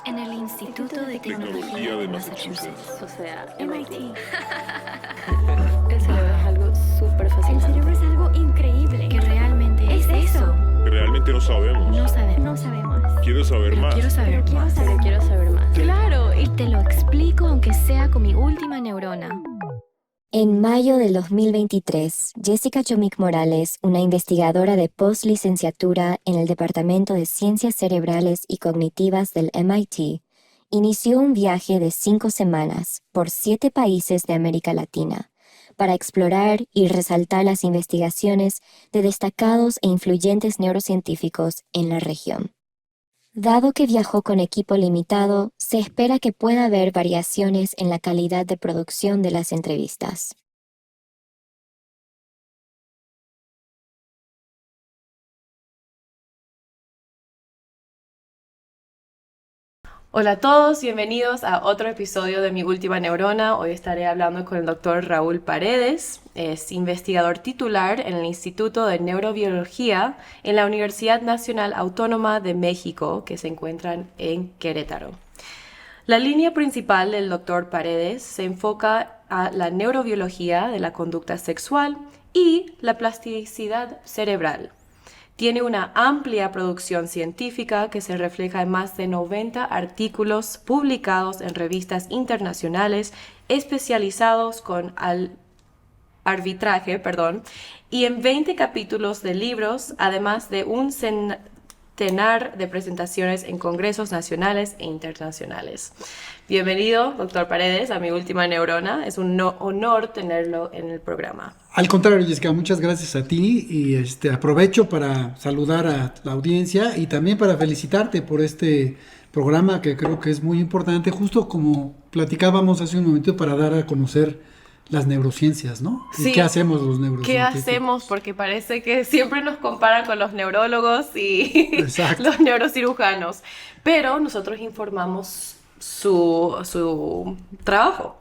En el Instituto de Tecnología de Massachusetts. O sea, MIT. El cerebro es algo súper El fascinante. cerebro es algo increíble. Que realmente es eso. Realmente no sabemos. No sabemos. Quiero saber Pero más. quiero saber más. Pero quiero saber más. Claro, y te lo explico aunque sea con mi última neurona. En mayo del 2023, Jessica Chomik Morales, una investigadora de postlicenciatura en el Departamento de Ciencias Cerebrales y Cognitivas del MIT, inició un viaje de 5 semanas por 7 países de América Latina para explorar y resaltar las investigaciones de destacados e influyentes neurocientíficos en la región. Dado que viajó con equipo limitado, se espera que pueda haber variaciones en la calidad de producción de las entrevistas. Hola a todos, bienvenidos a otro episodio de Mi Última Neurona. Hoy estaré hablando con el doctor Raúl Paredes. Es investigador titular en el Instituto de Neurobiología en la Universidad Nacional Autónoma de México, que se encuentran en Querétaro. La línea principal del doctor Paredes se enfoca a la neurobiología de la conducta sexual y la plasticidad cerebral. Tiene una amplia producción científica que se refleja en más de 90 artículos publicados en revistas internacionales especializados con arbitraje, y en 20 capítulos de libros, además de un centenar de presentaciones en congresos nacionales e internacionales. Bienvenido, doctor Paredes, a Mi Última Neurona. Es un honor tenerlo en el programa. Al contrario, Jessica, muchas gracias a ti y aprovecho para saludar a la audiencia y también para felicitarte por este programa que creo que es muy importante, justo como platicábamos hace un momento, para dar a conocer las neurociencias, ¿no? Sí. ¿Y qué hacemos los neurocientíficos? ¿Qué hacemos? Porque parece que siempre nos comparan con los neurólogos y Exacto. los neurocirujanos, pero nosotros informamos su trabajo.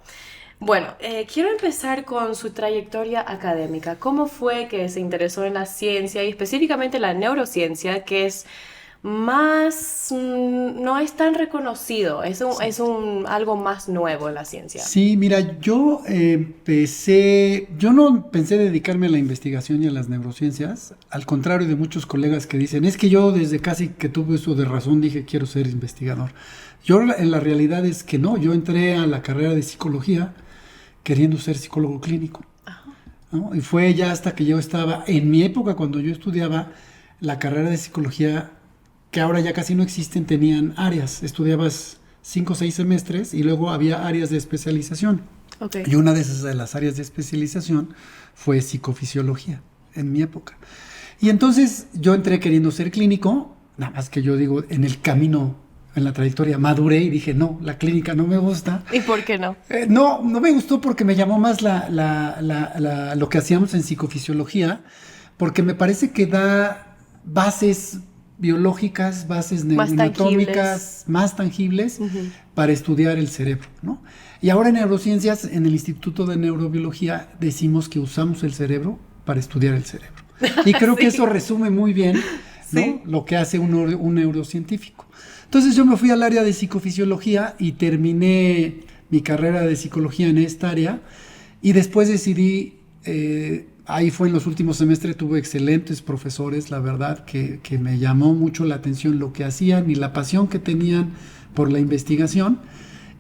Bueno, quiero empezar con su trayectoria académica. ¿Cómo fue que se interesó en la ciencia y específicamente la neurociencia, que es más, no es tan reconocido, es algo más nuevo en la ciencia? Sí, mira, yo no pensé dedicarme a la investigación y a las neurociencias, al contrario de muchos colegas que dicen, es que yo desde casi que tuve uso de razón dije quiero ser investigador. Yo en la realidad es que no, yo entré a la carrera de psicología queriendo ser psicólogo clínico, ¿no? Y fue ya hasta que yo estaba, en mi época cuando yo estudiaba la carrera de psicología, que ahora ya casi no existen, tenían áreas, estudiabas 5 o 6 semestres y luego había áreas de especialización. Okay. Y una de las áreas de especialización fue psicofisiología, en mi época. Y entonces yo entré queriendo ser clínico, nada más que yo digo, en el camino, en la trayectoria, maduré y dije, no, la clínica no me gusta. ¿Y por qué no? No me gustó porque me llamó más lo que hacíamos en psicofisiología, porque me parece que da bases biológicas, bases neuroanatómicas más tangibles para estudiar el cerebro, ¿no? Y ahora en neurociencias, en el Instituto de Neurobiología, decimos que usamos el cerebro para estudiar el cerebro. Y creo que eso resume muy bien, ¿no? Sí. Lo que hace un neurocientífico. Entonces yo me fui al área de psicofisiología y terminé mi carrera de psicología en esta área y después decidí, ahí fue en los últimos semestres, tuve excelentes profesores, la verdad que me llamó mucho la atención lo que hacían y la pasión que tenían por la investigación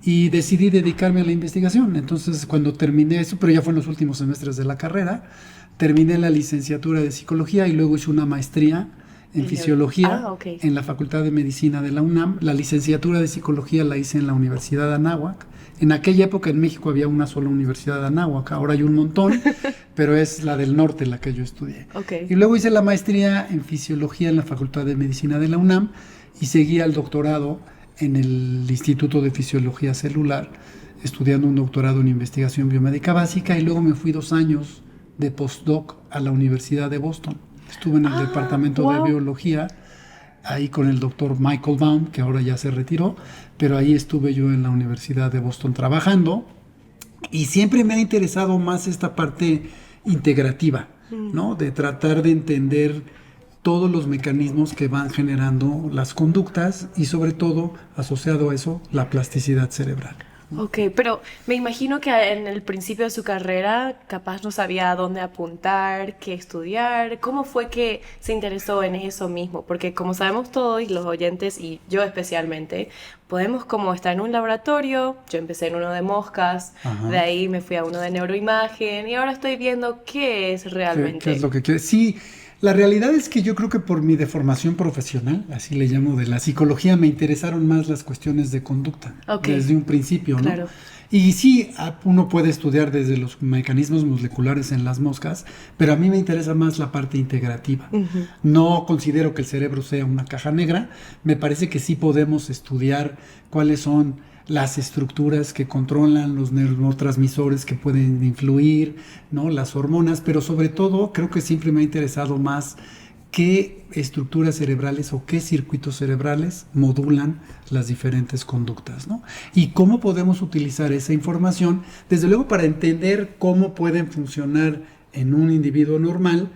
y decidí dedicarme a la investigación. Entonces cuando terminé eso, pero ya fue en los últimos semestres de la carrera, terminé la licenciatura de psicología y luego hice una maestría en fisiología en la Facultad de Medicina de la UNAM. La licenciatura de psicología la hice en la Universidad de Anáhuac. En aquella época en México había una sola Universidad de Anáhuac, ahora hay un montón, pero es la del norte la que yo estudié. Okay. Y luego hice la maestría en fisiología en la Facultad de Medicina de la UNAM y seguí al doctorado en el Instituto de Fisiología Celular, estudiando un doctorado en investigación biomédica básica, y luego me fui 2 años de postdoc a la Universidad de Boston. Estuve en el departamento de biología, ahí con el doctor Michael Baum, que ahora ya se retiró, pero ahí estuve yo en la Universidad de Boston trabajando, y siempre me ha interesado más esta parte integrativa, ¿no? De tratar de entender todos los mecanismos que van generando las conductas y sobre todo, asociado a eso, la plasticidad cerebral. Ok, pero me imagino que en el principio de su carrera capaz no sabía a dónde apuntar, qué estudiar. ¿Cómo fue que se interesó en eso mismo? Porque como sabemos todos, y los oyentes y yo especialmente, podemos como estar en un laboratorio. Yo empecé en uno de moscas, Ajá. de ahí me fui a uno de neuroimagen y ahora estoy viendo qué es realmente. ¿Qué es lo que quieres? Sí, la realidad es que yo creo que por mi deformación profesional, así le llamo, de la psicología, me interesaron más las cuestiones de conducta desde un principio, ¿no? Claro. Y sí, uno puede estudiar desde los mecanismos moleculares en las moscas, pero a mí me interesa más la parte integrativa. Ujú. No considero que el cerebro sea una caja negra, me parece que sí podemos estudiar cuáles son las estructuras que controlan los neurotransmisores que pueden influir, ¿no? Las hormonas, pero sobre todo creo que siempre me ha interesado más qué estructuras cerebrales o qué circuitos cerebrales modulan las diferentes conductas, ¿no? Y cómo podemos utilizar esa información, desde luego para entender cómo pueden funcionar en un individuo normal,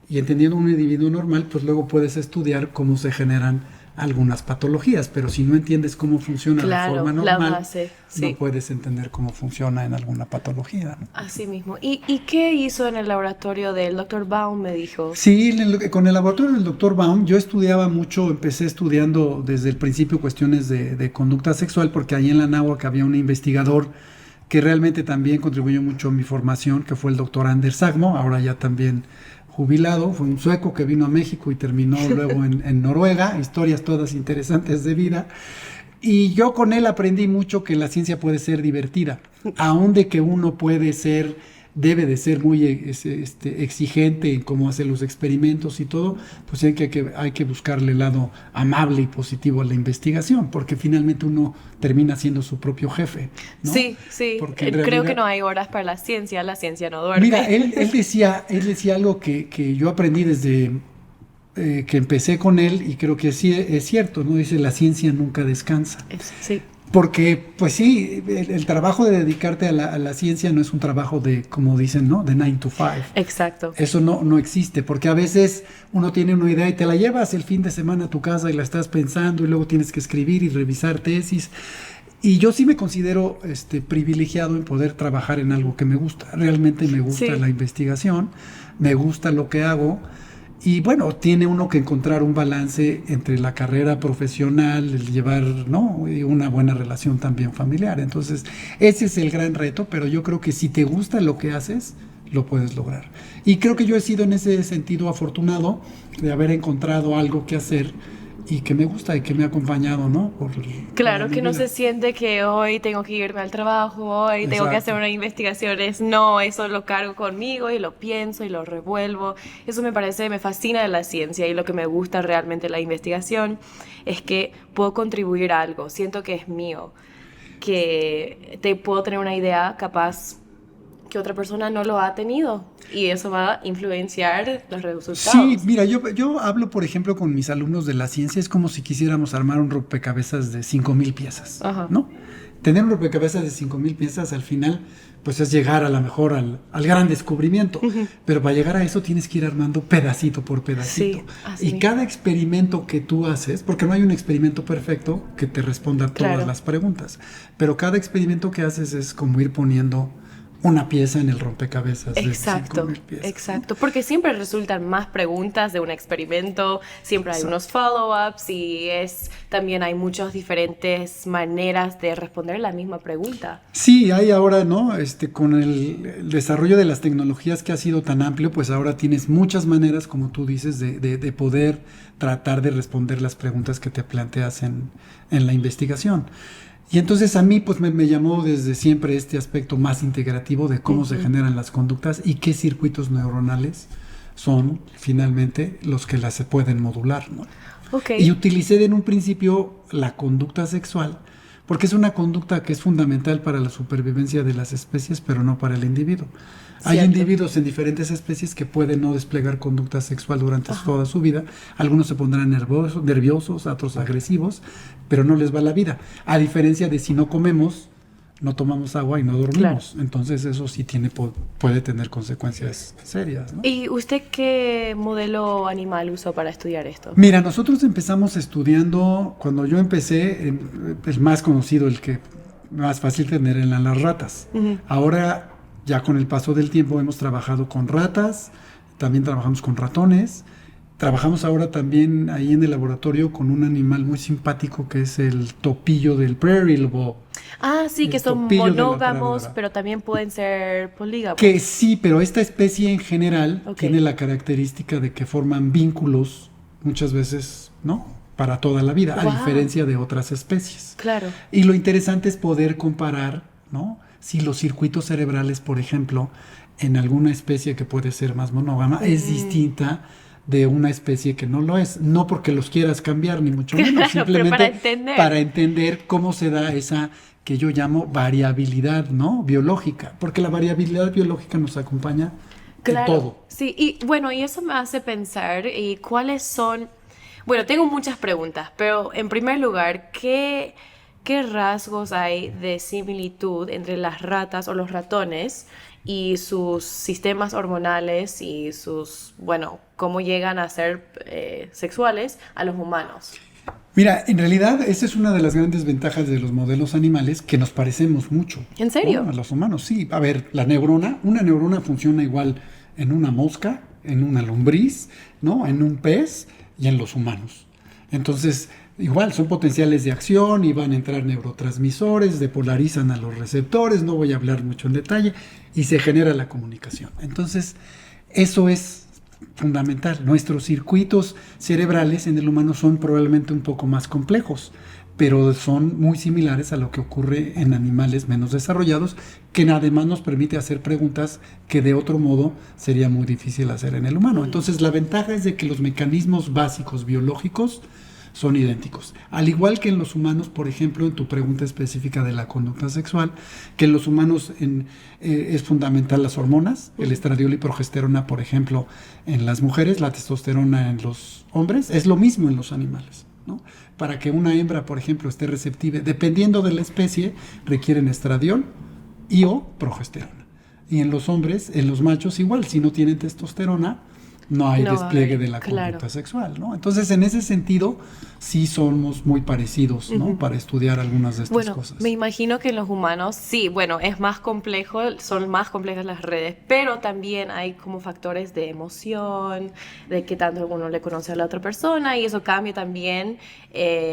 y entendiendo un individuo normal, pues luego puedes estudiar cómo se generan algunas patologías, pero si no entiendes cómo funciona Claro, de forma la normal, base, sí. no puedes entender cómo funciona en alguna patología, ¿no? Así mismo. ¿Y qué hizo en el laboratorio del Dr. Baum, me dijo? Sí, con el laboratorio del Dr. Baum yo estudiaba mucho, empecé estudiando desde el principio cuestiones de conducta sexual, porque ahí en la Anáhuac había un investigador que realmente también contribuyó mucho a mi formación, que fue el Dr. Anders Sagmo, ahora ya también jubilado, fue un sueco que vino a México y terminó luego en Noruega, historias todas interesantes de vida. Y yo con él aprendí mucho que la ciencia puede ser divertida, aun de que uno debe de ser muy exigente en cómo hace los experimentos y todo, pues hay que buscarle el lado amable y positivo a la investigación, porque finalmente uno termina siendo su propio jefe, ¿no? Sí, Porque en creo realidad, que no hay horas para la ciencia no duerme. mira, él decía algo que yo aprendí desde que empecé con él, y creo que sí es cierto, ¿no? Dice, la ciencia nunca descansa. Sí. Porque, pues sí, el trabajo de dedicarte a la ciencia no es un trabajo de, como dicen, ¿no? De 9 to 5. Exacto. Eso no existe, porque a veces uno tiene una idea y te la llevas el fin de semana a tu casa y la estás pensando y luego tienes que escribir y revisar tesis. Y yo sí me considero privilegiado en poder trabajar en algo que me gusta. Realmente me gusta Sí. la investigación, me gusta lo que hago. Y bueno, tiene uno que encontrar un balance entre la carrera profesional, el llevar, ¿no? Y una buena relación también familiar. Entonces, ese es el gran reto, pero yo creo que si te gusta lo que haces, lo puedes lograr. Y creo que yo he sido en ese sentido afortunado de haber encontrado algo que hacer y que me gusta y que me ha acompañado, ¿no? Claro, toda mi que no vida. se siente que hoy tengo que irme al trabajo, hoy tengo que Exacto. hacer una investigación. No, eso lo cargo conmigo y lo pienso y lo revuelvo. Eso me fascina de la ciencia, y lo que me gusta realmente de la investigación es que puedo contribuir a algo. Siento que es mío, que te puedo tener una idea capaz que otra persona no lo ha tenido, y eso va a influenciar los resultados. Sí, mira, yo hablo, por ejemplo, con mis alumnos de la ciencia, es como si quisiéramos armar un rompecabezas de 5,000 piezas, Ajá. ¿no? Tener un rompecabezas de 5,000 piezas al final, pues es llegar a lo mejor al gran descubrimiento, pero para llegar a eso tienes que ir armando pedacito por pedacito. Sí, así Y mismo. cada experimento que tú haces, porque no hay un experimento perfecto que te responda a todas Claro. las preguntas, pero cada experimento que haces es como ir poniendo una pieza en el rompecabezas de Exacto, 5,000 piezas, ¿no? exacto, porque siempre resultan más preguntas de un experimento, siempre hay Exacto. unos follow-ups, y también hay muchas diferentes maneras de responder la misma pregunta. Sí, hay ahora, ¿no? Con el desarrollo de las tecnologías que ha sido tan amplio, pues ahora tienes muchas maneras, como tú dices, de poder tratar de responder las preguntas que te planteas en la investigación. Y entonces a mí pues me llamó desde siempre este aspecto más integrativo de cómo se generan las conductas y qué circuitos neuronales son finalmente los que las se pueden modular, ¿no? Ok. Y utilicé en un principio la conducta sexual, porque es una conducta que es fundamental para la supervivencia de las especies, pero no para el individuo. Hay Cierto. individuos en diferentes especies que pueden no desplegar conducta sexual durante toda su vida. Algunos se pondrán nerviosos, otros agresivos, pero no les va la vida. A diferencia de si no comemos, no tomamos agua y no dormimos. Claro. Entonces eso sí puede tener consecuencias serias, ¿no? ¿Y usted qué modelo animal usó para estudiar esto? Mira, nosotros empezamos estudiando, cuando yo empecé, el más conocido, el que más fácil tener eran las ratas. Ahora, ya con el paso del tiempo, hemos trabajado con ratas, también trabajamos con ratones. Trabajamos ahora también ahí en el laboratorio con un animal muy simpático que es el topillo del prairie vogue. Ah, sí, que son monógamos, pero también pueden ser polígamos. Que sí, pero esta especie en general tiene la característica de que forman vínculos muchas veces, ¿no? Para toda la vida, a diferencia de otras especies. Claro. Y lo interesante es poder comparar, ¿no? Si los circuitos cerebrales, por ejemplo, en alguna especie que puede ser más monógama, es distinta de una especie que no lo es, no porque los quieras cambiar ni mucho menos, simplemente para entender cómo se da esa que yo llamo variabilidad, ¿no? Biológica, porque la variabilidad biológica nos acompaña en todo. Sí, y bueno, y eso me hace pensar, ¿y cuáles son? Bueno, tengo muchas preguntas, pero en primer lugar, ¿qué rasgos hay de similitud entre las ratas o los ratones y sus sistemas hormonales y sus, bueno, cómo llegan a ser sexuales a los humanos? Mira, en realidad esa es una de las grandes ventajas de los modelos animales, que nos parecemos mucho. ¿En serio? A los humanos, sí. A ver, una neurona funciona igual en una mosca, en una lombriz, ¿no? En un pez y en los humanos. Entonces, igual son potenciales de acción y van a entrar neurotransmisores, depolarizan a los receptores, no voy a hablar mucho en detalle, y se genera la comunicación. Entonces, eso es fundamental. Nuestros circuitos cerebrales en el humano son probablemente un poco más complejos, pero son muy similares a lo que ocurre en animales menos desarrollados, que además nos permite hacer preguntas que de otro modo sería muy difícil hacer en el humano. Entonces, la ventaja es de que los mecanismos básicos biológicos son idénticos. Al igual que en los humanos, por ejemplo, en tu pregunta específica de la conducta sexual, que en los humanos es fundamental las hormonas, el estradiol y progesterona, por ejemplo, en las mujeres, la testosterona en los hombres, es lo mismo en los animales, ¿no? Para que una hembra, por ejemplo, esté receptiva, dependiendo de la especie, requieren estradiol y o progesterona. Y en los hombres, en los machos igual, si no tienen testosterona, no hay despliegue de la conducta sexual, ¿no? Entonces, en ese sentido, sí somos muy parecidos, ¿no? Para estudiar algunas de estas cosas. Me imagino que en los humanos, sí, bueno, es más complejo, son más complejas las redes, pero también hay como factores de emoción, de qué tanto uno le conoce a la otra persona, y eso cambia también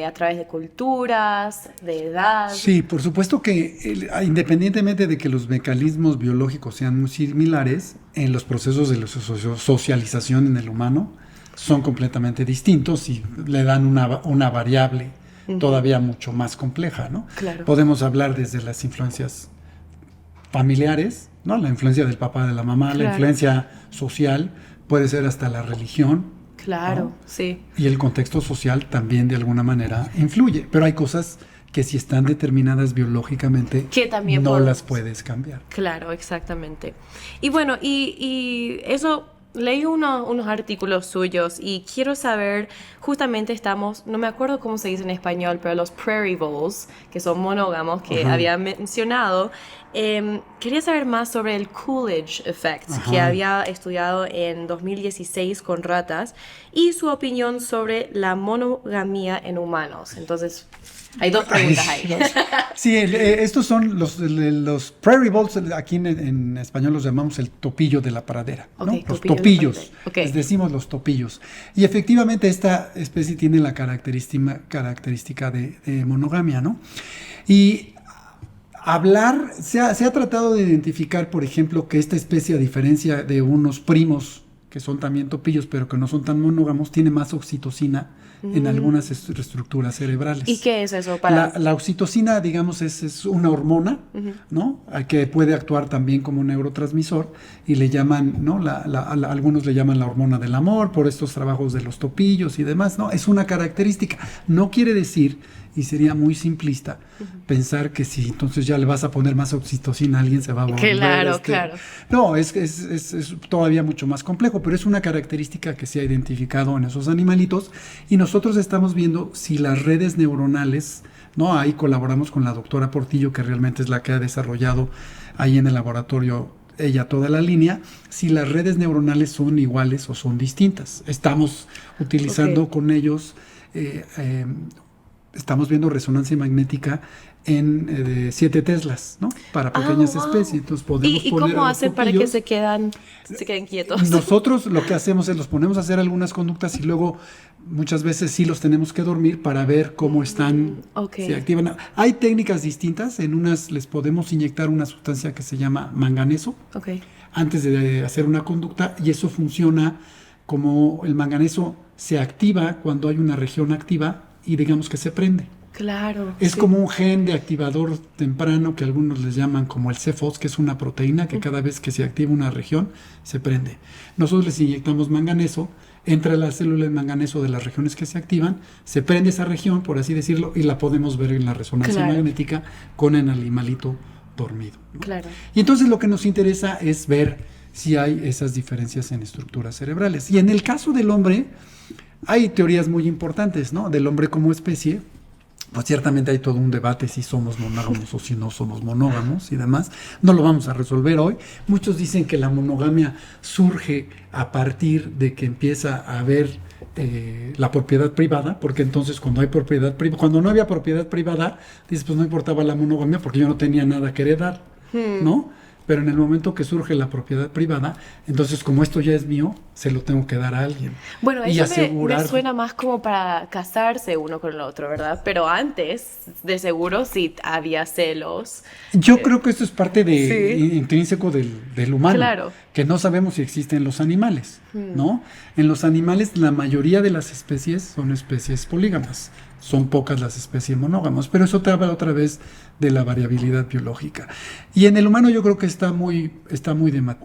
a través de culturas, de edad. Sí, por supuesto que independientemente de que los mecanismos biológicos sean muy similares, en los procesos de socialización en el humano son completamente distintos y le dan una variable todavía mucho más compleja, ¿no? Claro. Podemos hablar desde las influencias familiares, ¿no? La influencia del papá, de la mamá, la influencia social, puede ser hasta la religión. Claro, ¿no? Sí. Y el contexto social también de alguna manera influye, pero hay cosas que si están determinadas biológicamente que también no las puedes cambiar. Claro, exactamente. Y bueno, y eso, leí unos artículos suyos y quiero saber, justamente estamos, no me acuerdo cómo se dice en español, pero los prairie voles, que son monógamos, que había mencionado, quería saber más sobre el Coolidge Effect, que había estudiado en 2016 con ratas, y su opinión sobre la monogamía en humanos. Entonces, hay dos preguntas ahí. Sí, estos son los prairie voles, aquí en español los llamamos el topillo de la pradera, ¿no? Los topillos, les decimos los topillos. Y efectivamente esta especie tiene la característica de monogamia, ¿no? Y se ha tratado de identificar, por ejemplo, que esta especie, a diferencia de unos primos que son también topillos, pero que no son tan monógamos, tiene más oxitocina en algunas estructuras cerebrales. ¿Y qué es eso? La oxitocina, digamos, es una hormona, ¿no? Que puede actuar también como un neurotransmisor, y le llaman, ¿no? Algunos le llaman la hormona del amor por estos trabajos de los topillos y demás, ¿no? Es una característica. No quiere decir, y sería muy simplista, pensar que si entonces ya le vas a poner más oxitocina a alguien se va a volver. Claro. No, es todavía mucho más complejo, pero es una característica que se ha identificado en esos animalitos, y nosotros estamos viendo si las redes neuronales ¿no? Ahí colaboramos con la doctora Portillo, que realmente es la que ha desarrollado ahí en el laboratorio ella toda la línea, si las redes neuronales son iguales o son distintas. Estamos utilizando con ellos, estamos viendo resonancia magnética de 7 teslas, ¿no? Para pequeñas especies. Entonces podemos ¿Y poner cómo a los hacen para que pupillos. se queden quietos? Nosotros lo que hacemos es los ponemos a hacer algunas conductas y luego muchas veces sí los tenemos que dormir para ver cómo están, se activan. Hay técnicas distintas. En unas les podemos inyectar una sustancia que se llama manganeso antes de hacer una conducta, y eso funciona como el manganeso se activa cuando hay una región activa y digamos que se prende. Claro. Es como un gen de activador temprano que algunos les llaman como el CFOS, que es una proteína que cada vez que se activa una región se prende. Nosotros les inyectamos manganeso, entra la célula de manganeso de las regiones que se activan, se prende esa región, por así decirlo, y la podemos ver en la resonancia magnética con el animalito dormido, ¿no? Claro. Y entonces lo que nos interesa es ver si hay esas diferencias en estructuras cerebrales. Y en el caso del hombre, hay teorías muy importantes, ¿no? Del hombre como especie. Pues ciertamente hay todo un debate si somos monógamos o si no somos monógamos y demás. No lo vamos a resolver hoy. Muchos dicen que la monogamia surge a partir de que empieza a haber la propiedad privada, porque entonces cuando hay propiedad privada, cuando no había propiedad privada, dices, pues no importaba la monogamia porque yo no tenía nada que heredar, ¿no? Pero en el momento que surge la propiedad privada, entonces como esto ya es mío, se lo tengo que dar a alguien. Bueno, y eso me suena más como para casarse uno con el otro, ¿verdad? Pero antes, de seguro, sí había celos. Yo creo que esto es parte intrínseco del humano, claro, que no sabemos si existe en los animales, ¿no? En los animales la mayoría de las especies son especies polígamas. Son pocas las especies monógamas, pero eso te habla otra vez de la variabilidad biológica. Y en el humano yo creo que está muy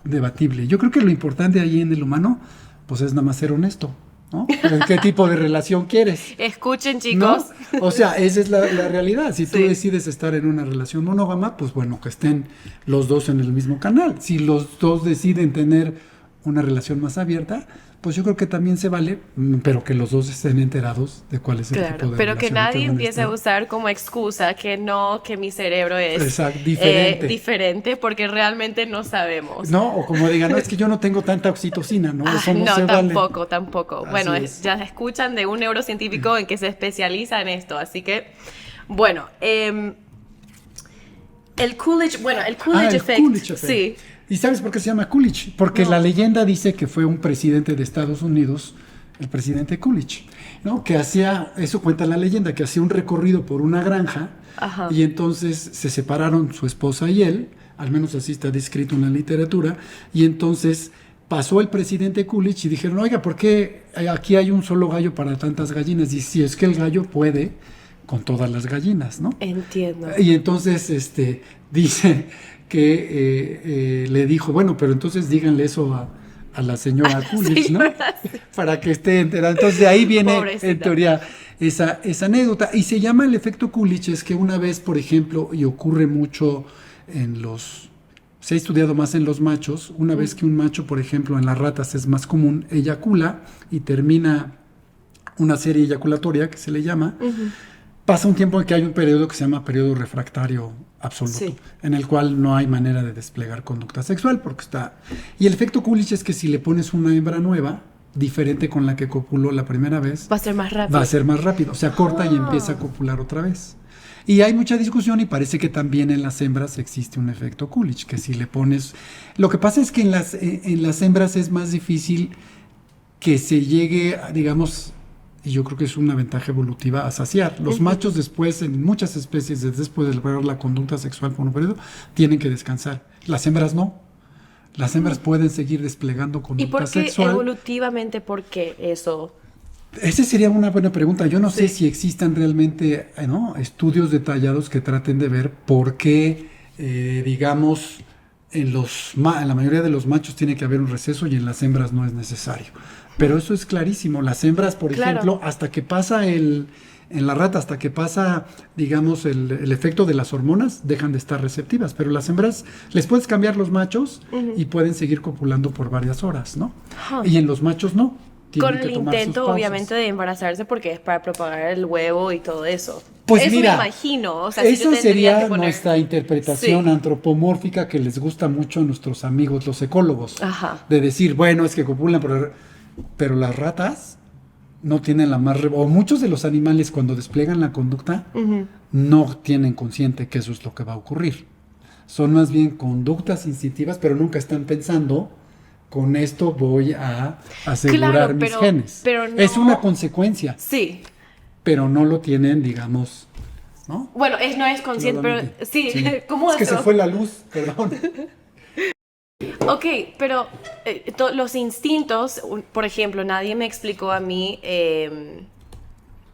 debatible. Yo creo que lo importante ahí en el humano, pues es nada más ser honesto, ¿no? ¿Qué tipo de relación quieres? Escuchen, chicos. ¿No? O sea, esa es la realidad. Si tú decides estar en una relación monógama, pues bueno, que estén los dos en el mismo canal. Si los dos deciden tener una relación más abierta, pues yo creo que también se vale, pero que los dos estén enterados de cuál es el tipo de relación. Pero que nadie empiece a usar como excusa que mi cerebro es diferente, porque realmente no sabemos. No, o como digan, no, es que yo no tengo tanta oxitocina, ¿no? Eso no se tampoco. Así Bueno, es. ya escuchan de un neurocientífico en que se especializa en esto, así que, bueno, el Coolidge effect. Sí. ¿Y sabes por qué se llama Coolidge? Porque la leyenda dice que fue un presidente de Estados Unidos, el presidente Coolidge, ¿no? Que hacía, eso cuenta la leyenda, que hacía un recorrido por una granja y entonces se separaron su esposa y él, al menos así está descrito en la literatura, y entonces pasó el presidente Coolidge y dijeron, oiga, ¿por qué aquí hay un solo gallo para tantas gallinas? Y si es que el gallo puede con todas las gallinas, ¿no? Entiendo. Y entonces dice que le dijo, bueno, pero entonces díganle eso a la señora Coolidge, ¿no? Para que esté enterada. Entonces de ahí viene, pobrecita, en teoría, esa anécdota. Y se llama el efecto Coolidge, es que una vez, por ejemplo, y ocurre mucho se ha estudiado más en los machos, una vez que un macho, por ejemplo, en las ratas es más común, eyacula y termina una serie eyaculatoria, que se le llama, pasa un tiempo en que hay un periodo que se llama periodo refractario absoluto, en el cual no hay manera de desplegar conducta sexual porque está... Y el efecto Coolidge es que si le pones una hembra nueva, diferente con la que copuló la primera vez, va a ser más rápido. Va a ser más rápido, se acorta y empieza a copular otra vez. Y hay mucha discusión y parece que también en las hembras existe un efecto Coolidge, que si le pones... Lo que pasa es que en las hembras es más difícil que se llegue, digamos... Y yo creo que es una ventaja evolutiva a saciar. Los machos después, en muchas especies, después de lograr la conducta sexual por un periodo, tienen que descansar. Las hembras no. Las hembras pueden seguir desplegando conducta sexual. ¿Y por qué evolutivamente, por qué eso? Esa sería una buena pregunta. Yo no sé si existan realmente estudios detallados que traten de ver por qué, digamos, en la mayoría de los machos tiene que haber un receso y en las hembras no es necesario. Pero eso es clarísimo. Las hembras, por ejemplo, hasta que pasa en la rata, hasta que pasa, digamos, el efecto de las hormonas, dejan de estar receptivas. Pero las hembras, les puedes cambiar los machos y pueden seguir copulando por varias horas, ¿no? Y en los machos no. Con el intento, obviamente, de embarazarse porque es para propagar el huevo y todo eso. Pues Eso mira, me imagino. O sea, si yo esa tendría sería que poner- nuestra interpretación Sí. antropomórfica que les gusta mucho a nuestros amigos los ecólogos. Ajá. De decir, bueno, es que copulan, pero las ratas no tienen la más... o muchos de los animales cuando despliegan la conducta Ujú. no tienen consciente que eso es lo que va a ocurrir. Son más bien conductas instintivas, pero nunca están pensando, con esto voy a asegurar Claro, mis pero- genes. pero no- Es una consecuencia, Sí. pero no lo tienen, digamos, ¿no? Bueno, no es consciente, pero Claramente. sí, ¿cómo Es que eso? se fue la luz, perdón. Ok, pero los instintos, por ejemplo, nadie me explicó a mí,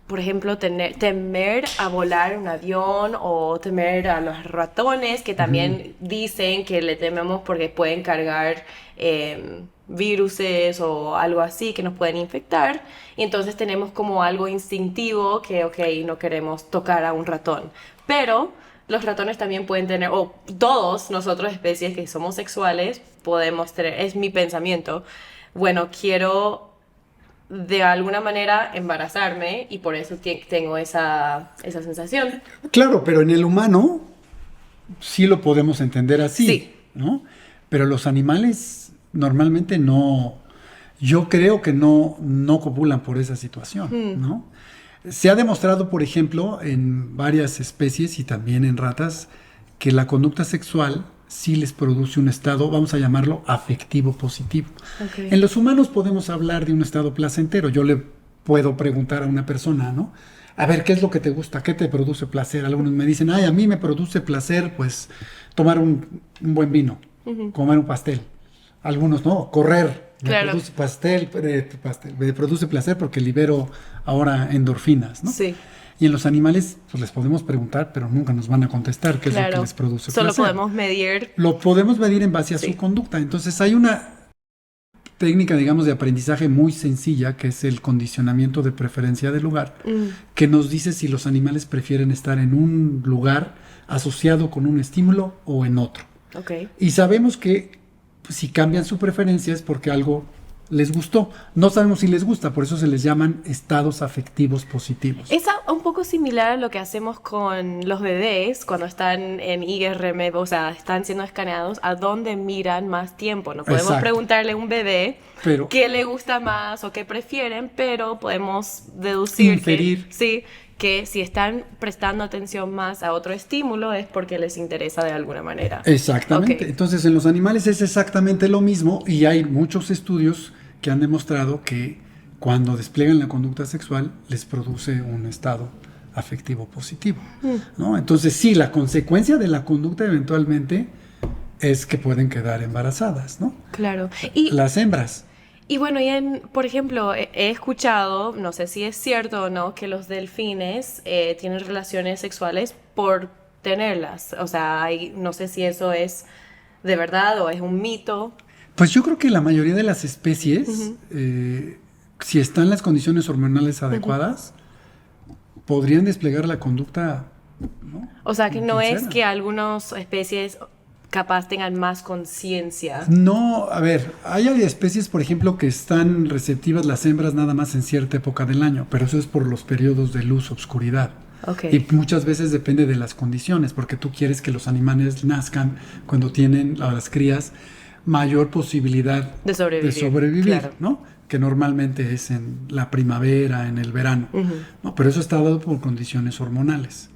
por ejemplo, temer a volar un avión o temer a los ratones, que también dicen que le tememos porque pueden cargar viruses o algo así que nos pueden infectar. Y entonces tenemos como algo instintivo que, ok, no queremos tocar a un ratón. Pero los ratones también pueden tener, o todos nosotros especies que somos sexuales podemos tener, es mi pensamiento, bueno, quiero de alguna manera embarazarme y por eso tengo esa sensación. Claro, pero en el humano sí lo podemos entender así, Sí. ¿no? Pero los animales normalmente no, yo creo que no copulan por esa situación, ¿no? Se ha demostrado, por ejemplo, en varias especies y también en ratas, que la conducta sexual sí les produce un estado, vamos a llamarlo, afectivo positivo. Okay. En los humanos podemos hablar de un estado placentero. Yo le puedo preguntar a una persona, ¿no? A ver, ¿qué es lo que te gusta? ¿Qué te produce placer? Algunos me dicen, ay, a mí me produce placer, pues, tomar un buen vino, comer un pastel. Algunos, no, correr. Me Claro. produce me produce placer porque libero ahora endorfinas, ¿no? Sí. Y en los animales, pues les podemos preguntar, pero nunca nos van a contestar qué es lo que Claro, les produce solo placer. podemos medir. Lo podemos medir en base a Sí. su conducta. Entonces hay una técnica, digamos, de aprendizaje muy sencilla, que es el condicionamiento de preferencia de lugar, que nos dice si los animales prefieren estar en un lugar asociado con un estímulo o en otro. Ok. Y sabemos que pues, si cambian su preferencia es porque algo les gustó. No sabemos si les gusta, por eso se les llaman estados afectivos positivos. Es un poco similar a lo que hacemos con los bebés cuando están en IRM, o sea, están siendo escaneados, a dónde miran más tiempo. No podemos Exacto. preguntarle a un bebé Pero qué le gusta más o qué prefieren, pero podemos deducir Inferir. que, sí, que si están prestando atención más a otro estímulo es porque les interesa de alguna manera. exactamente. Ok. Entonces en los animales es exactamente lo mismo y hay muchos estudios que han demostrado que cuando despliegan la conducta sexual les produce un estado afectivo positivo, ¿no? Entonces sí, la consecuencia de la conducta eventualmente es que pueden quedar embarazadas, ¿no? Claro. Y Las hembras. Y bueno, por ejemplo, he escuchado, no sé si es cierto o no, que los delfines tienen relaciones sexuales por tenerlas. O sea, no sé si eso es de verdad o es un mito. Pues yo creo que la mayoría de las especies, si están las condiciones hormonales adecuadas, podrían desplegar la conducta, ¿no? O sea, que no es Sincera. que algunas especies capaz tengan más conciencia. No, a ver, hay especies, por ejemplo, que están receptivas las hembras nada más en cierta época del año, pero eso es por los periodos de luz, obscuridad. Ok. Y muchas veces depende de las condiciones, porque tú quieres que los animales nazcan cuando tienen, a las crías, mayor posibilidad De sobrevivir, claro. ¿no? Que normalmente es en la primavera, en el verano, ¿no? Pero eso está dado por condiciones hormonales,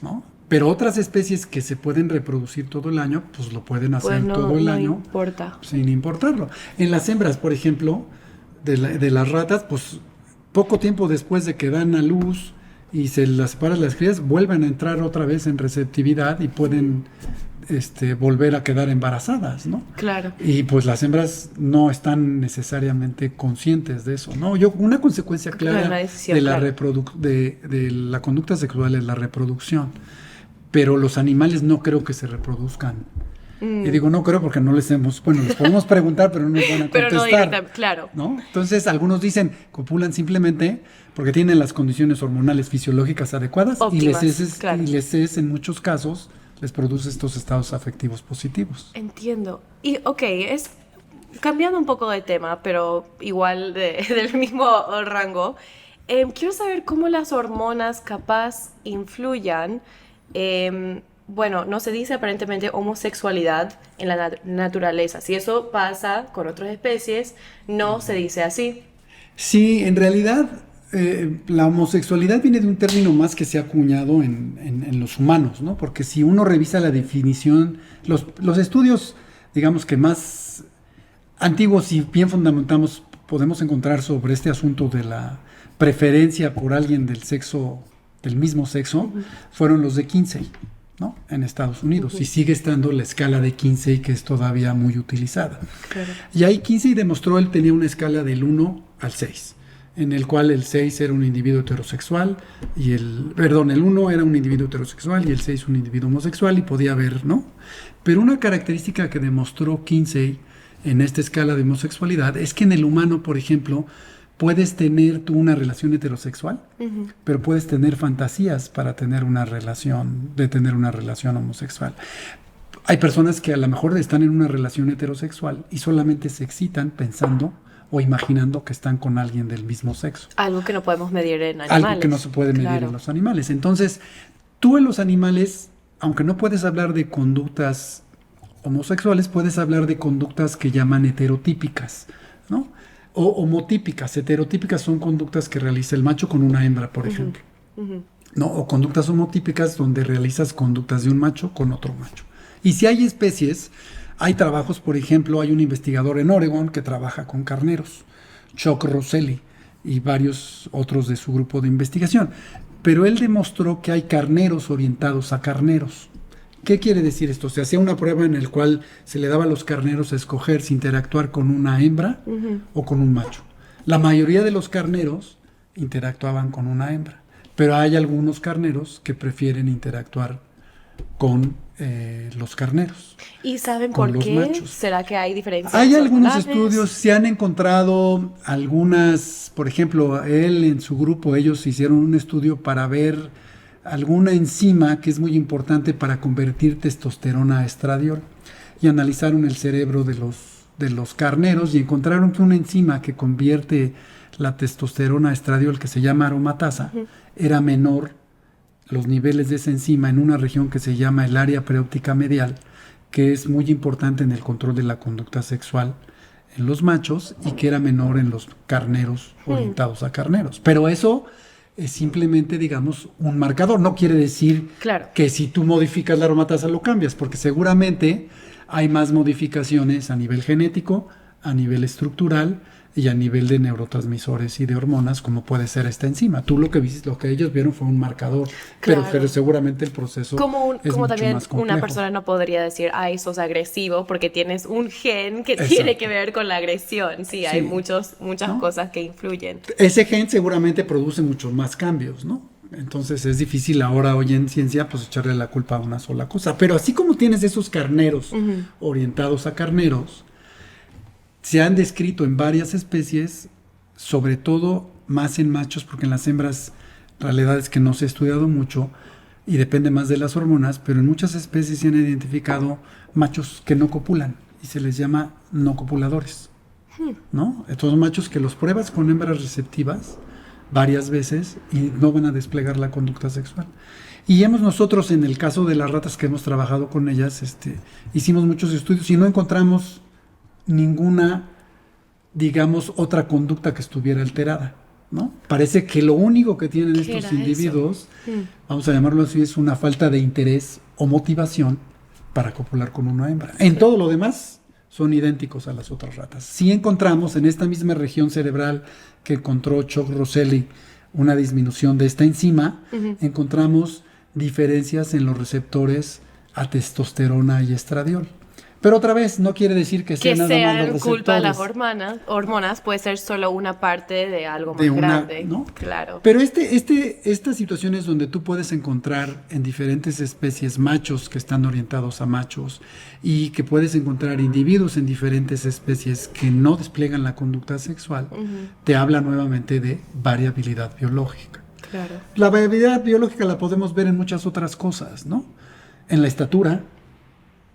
¿no? Pero otras especies que se pueden reproducir todo el año, pues lo pueden hacer Pues todo el no año importa. sin importarlo. En las hembras, por ejemplo, de las ratas, pues poco tiempo después de que dan a luz y se las separan las crías, vuelven a entrar otra vez en receptividad y pueden volver a quedar embarazadas, ¿no? Claro. Y pues las hembras no están necesariamente conscientes de eso, ¿no? Una consecuencia clara Una decisión, de la claro. de la conducta sexual es la reproducción, pero los animales no creo que se reproduzcan. Y digo no creo porque no les podemos preguntar, pero no nos van a Pero no contestar. directamente, claro. ¿No? Entonces algunos dicen copulan simplemente porque tienen las condiciones hormonales fisiológicas adecuadas Óptimas, y claro. les es en muchos casos les produce estos estados afectivos positivos. Entiendo. Y ok, es cambiando un poco de tema, pero igual del mismo rango. Quiero saber cómo las hormonas capaz influyan. Bueno, no se dice aparentemente homosexualidad en la naturaleza. Si eso pasa con otras especies, no se dice así. Sí, en realidad la homosexualidad viene de un término más que se ha acuñado en los humanos, ¿no? Porque si uno revisa la definición, los estudios, digamos que más antiguos y bien fundamentados podemos encontrar sobre este asunto de la preferencia por alguien del mismo sexo, fueron los de Kinsey, ¿no? En Estados Unidos, y sigue estando la escala de Kinsey, que es todavía muy utilizada. Claro. Y ahí Kinsey demostró, él tenía una escala del 1 al 6, en el cual el 6 era un individuo heterosexual, el 1 era un individuo heterosexual y el 6 un individuo homosexual, y podía haber, ¿no? Pero una característica que demostró Kinsey en esta escala de homosexualidad es que en el humano, por ejemplo, puedes tener tú una relación heterosexual, pero puedes tener fantasías para tener una relación homosexual. Hay personas que a lo mejor están en una relación heterosexual y solamente se excitan pensando o imaginando que están con alguien del mismo sexo. Algo que no podemos medir en animales. Algo que no se puede medir en los animales. Entonces, tú en los animales, aunque no puedes hablar de conductas homosexuales, puedes hablar de conductas que llaman heterotípicas, ¿no? O homotípicas. Heterotípicas son conductas que realiza el macho con una hembra, por ejemplo. ¿No? O conductas homotípicas donde realizas conductas de un macho con otro macho. Y si hay especies, hay trabajos, por ejemplo, hay un investigador en Oregon que trabaja con carneros, Chuck Rosselli, y varios otros de su grupo de investigación. Pero él demostró que hay carneros orientados a carneros. ¿Qué quiere decir esto? Se hacía una prueba en la cual se le daba a los carneros a escoger si interactuar con una hembra o con un macho. La mayoría de los carneros interactuaban con una hembra, pero hay algunos carneros que prefieren interactuar con los carneros. ¿Y saben con por los qué? machos. ¿Será que hay diferencias? Hay algunos hormonales? estudios, se han encontrado algunas, por ejemplo, él en su grupo, ellos hicieron un estudio para ver alguna enzima que es muy importante para convertir testosterona a estradiol, y analizaron el cerebro de los carneros y encontraron que una enzima que convierte la testosterona a estradiol, que se llama aromatasa, era menor los niveles de esa enzima en una región que se llama el área preóptica medial, que es muy importante en el control de la conducta sexual en los machos, y que era menor en los carneros orientados a carneros. Pero eso es simplemente, digamos, un marcador. No quiere decir que si tú modificas la aromatasa lo cambias, porque seguramente hay más modificaciones a nivel genético, a nivel estructural y a nivel de neurotransmisores y de hormonas, como puede ser esta enzima. Tú lo que ellos vieron fue un marcador, pero seguramente el proceso es como mucho también más complejo. una persona no podría decir, ay, sos agresivo, porque tienes un gen que Exacto. tiene que ver con la agresión. Sí, hay muchas ¿no? cosas que influyen. Ese gen seguramente produce muchos más cambios, ¿no? Entonces es difícil ahora, hoy en ciencia, pues echarle la culpa a una sola cosa. Pero así como tienes esos carneros orientados a carneros, se han descrito en varias especies, sobre todo más en machos, porque en las hembras la realidad es que no se ha estudiado mucho y depende más de las hormonas, pero en muchas especies se han identificado machos que no copulan y se les llama no copuladores, ¿no? Estos machos que los pruebas con hembras receptivas varias veces y no van a desplegar la conducta sexual. Y nosotros, en el caso de las ratas que hemos trabajado con ellas, hicimos muchos estudios y no encontramos ninguna, digamos, otra conducta que estuviera alterada, ¿no? Parece que lo único que tienen estos individuos, vamos a llamarlo así, es una falta de interés o motivación para copular con una hembra. En todo lo demás son idénticos a las otras ratas. Sí encontramos en esta misma región cerebral que encontró Chuck Rosselli una disminución de esta enzima, encontramos diferencias en los receptores a testosterona y estradiol. Pero otra vez, no quiere decir que sea nada más los receptores. Culpa de las hormonas, puede ser solo una parte de algo más grande. ¿No? Claro. Pero estas situaciones donde tú puedes encontrar en diferentes especies machos que están orientados a machos y que puedes encontrar individuos en diferentes especies que no despliegan la conducta sexual, te habla nuevamente de variabilidad biológica. Claro. La variabilidad biológica la podemos ver en muchas otras cosas, ¿no? En la estatura,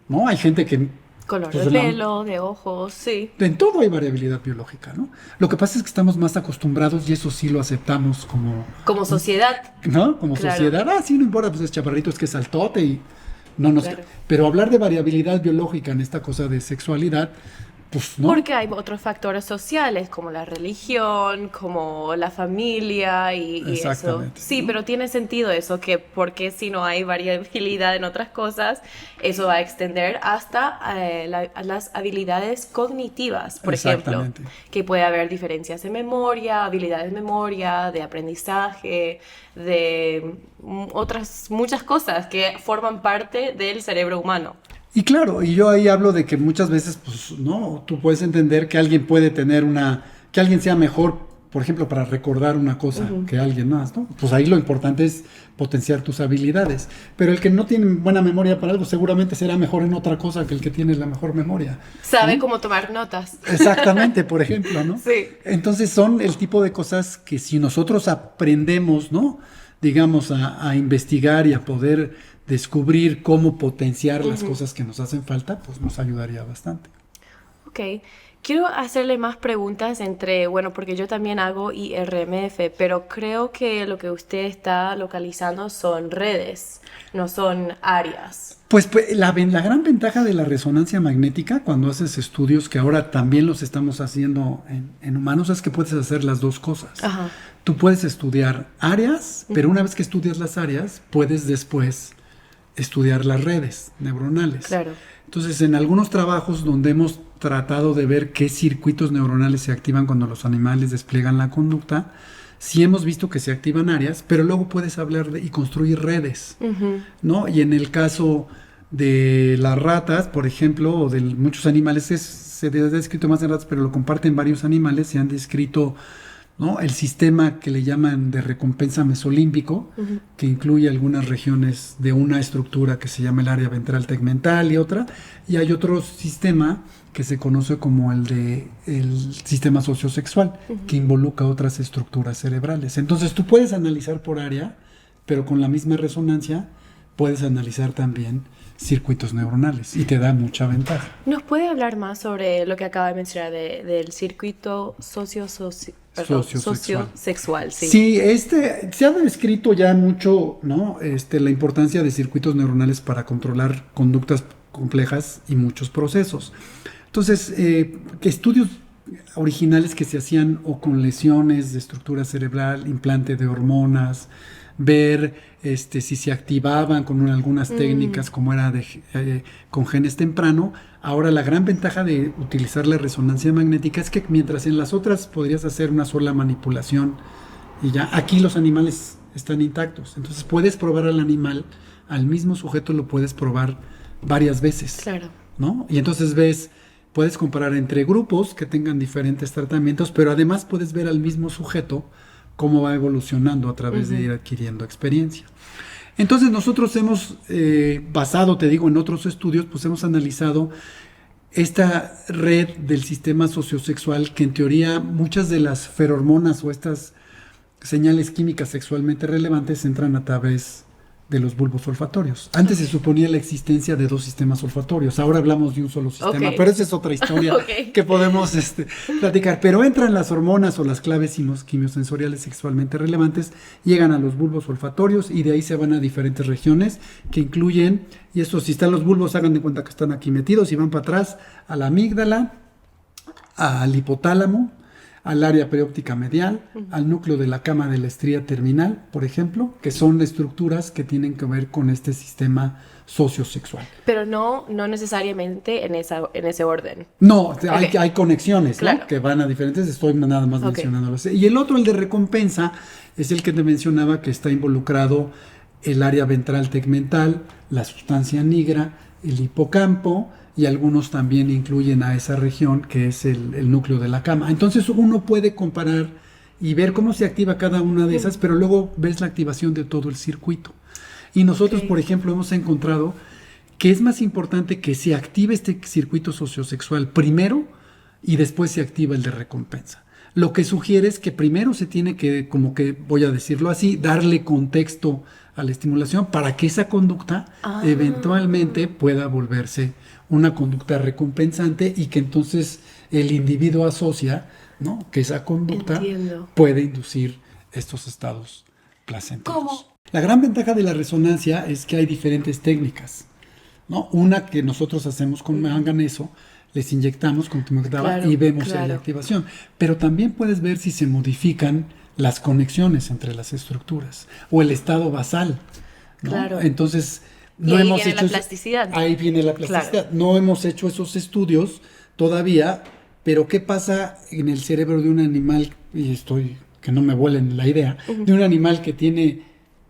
¿no? Hay gente que Color Entonces, de pelo, de ojos, sí. en todo hay variabilidad biológica, ¿no? Lo que pasa es que estamos más acostumbrados y eso sí lo aceptamos como Sociedad. ¿no? Como Claro. sociedad. Ah, sí, no importa, pues es chaparrito, es que es altote y no nos... Claro. Pero hablar de variabilidad biológica en esta cosa de sexualidad, pues no. Porque hay otros factores sociales, como la religión, como la familia y eso. Exactamente. Sí, pero tiene sentido eso, que porque si no hay variabilidad en otras cosas, eso va a extender hasta las habilidades cognitivas, por ejemplo. Exactamente. Que puede haber diferencias de memoria, habilidades de memoria, de aprendizaje, de otras muchas cosas que forman parte del cerebro humano. Y claro, y yo ahí hablo de que muchas veces, pues, no, tú puedes entender que alguien puede tener que alguien sea mejor, por ejemplo, para recordar una cosa que alguien más, ¿no? Pues ahí lo importante es potenciar tus habilidades. Pero el que no tiene buena memoria para algo seguramente será mejor en otra cosa que el que tiene la mejor memoria. Sabe cómo tomar notas. Exactamente, por ejemplo, ¿no? Sí. Entonces son el tipo de cosas que si nosotros aprendemos, ¿no? Digamos, a investigar y a poder descubrir cómo potenciar las cosas que nos hacen falta, pues nos ayudaría bastante. Ok, quiero hacerle más preguntas porque yo también hago IRMF, pero creo que lo que usted está localizando son redes, no son áreas. Pues la gran ventaja de la resonancia magnética, cuando haces estudios, que ahora también los estamos haciendo en humanos, es que puedes hacer las dos cosas. Ajá. Tú puedes estudiar áreas, pero una vez que estudias las áreas, puedes después estudiar las redes neuronales. Claro. Entonces, en algunos trabajos donde hemos tratado de ver qué circuitos neuronales se activan cuando los animales despliegan la conducta, sí hemos visto que se activan áreas, pero luego puedes hablar y construir redes, ¿no? Y en el caso de las ratas, por ejemplo, o de muchos animales, se ha descrito más en ratas, pero lo comparten varios animales, se han descrito, ¿no? El sistema que le llaman de recompensa mesolímbico, que incluye algunas regiones de una estructura que se llama el área ventral tegmental y otra, y hay otro sistema que se conoce como el sistema sociosexual, que involucra otras estructuras cerebrales. Entonces tú puedes analizar por área, pero con la misma resonancia puedes analizar también circuitos neuronales y te da mucha ventaja. ¿Nos puede hablar más sobre lo que acaba de mencionar del circuito sociosexual? Sí. Sí, se ha descrito ya mucho, ¿no? La importancia de circuitos neuronales para controlar conductas complejas y muchos procesos. Entonces, estudios originales que se hacían o con lesiones de estructura cerebral, implante de hormonas, ver si se activaban con algunas técnicas como era con genes temprano. Ahora la gran ventaja de utilizar la resonancia magnética es que mientras en las otras podrías hacer una sola manipulación y ya, aquí los animales están intactos. Entonces puedes probar al animal, al mismo sujeto lo puedes probar varias veces. Claro. ¿No? Y entonces puedes comparar entre grupos que tengan diferentes tratamientos, pero además puedes ver al mismo sujeto cómo va evolucionando a través de ir adquiriendo experiencia. Entonces nosotros hemos basado, te digo, en otros estudios, pues hemos analizado esta red del sistema sociosexual, que en teoría muchas de las ferormonas o estas señales químicas sexualmente relevantes entran a través de los bulbos olfatorios. Antes se suponía la existencia de dos sistemas olfatorios, ahora hablamos de un solo sistema, pero esa es otra historia que podemos platicar. Pero entran las hormonas o las claves quimiosensoriales sexualmente relevantes, llegan a los bulbos olfatorios y de ahí se van a diferentes regiones que incluyen, y esto si están los bulbos, hagan de cuenta que están aquí metidos y van para atrás, a la amígdala, al hipotálamo, al área perióptica medial, al núcleo de la cama de la estría terminal, por ejemplo, que son estructuras que tienen que ver con este sistema sociosexual. Pero no necesariamente en ese orden. No, hay conexiones, claro, ¿no? Que van a diferentes, estoy nada más mencionándolos. Y el otro, el de recompensa, es el que te mencionaba, que está involucrado el área ventral tegmental, la sustancia nigra, el hipocampo, y algunos también incluyen a esa región que es el núcleo de la cama. Entonces uno puede comparar y ver cómo se activa cada una de esas, pero luego ves la activación de todo el circuito. Y nosotros, por ejemplo, hemos encontrado que es más importante que se active este circuito sociosexual primero y después se activa el de recompensa. Lo que sugiere es que primero se tiene que, como que voy a decirlo así, darle contexto a la estimulación para que esa conducta eventualmente pueda volverse una conducta recompensante y que entonces el individuo asocia, ¿no?, que esa conducta Entiendo. puede inducir estos estados placenteros. ¿Cómo? La gran ventaja de la resonancia es que hay diferentes técnicas, ¿no? Una que nosotros hacemos con manganeso, les inyectamos, como te comentaba, Claro, y vemos si hay claro. activación. Pero también puedes ver si se modifican las conexiones entre las estructuras o el estado basal, ¿no? Claro. Entonces, Y ahí viene la plasticidad. Ahí viene la plasticidad. Claro. No hemos hecho esos estudios todavía, pero ¿qué pasa en el cerebro de un animal? Y que no me vuelen la idea, de un animal que tiene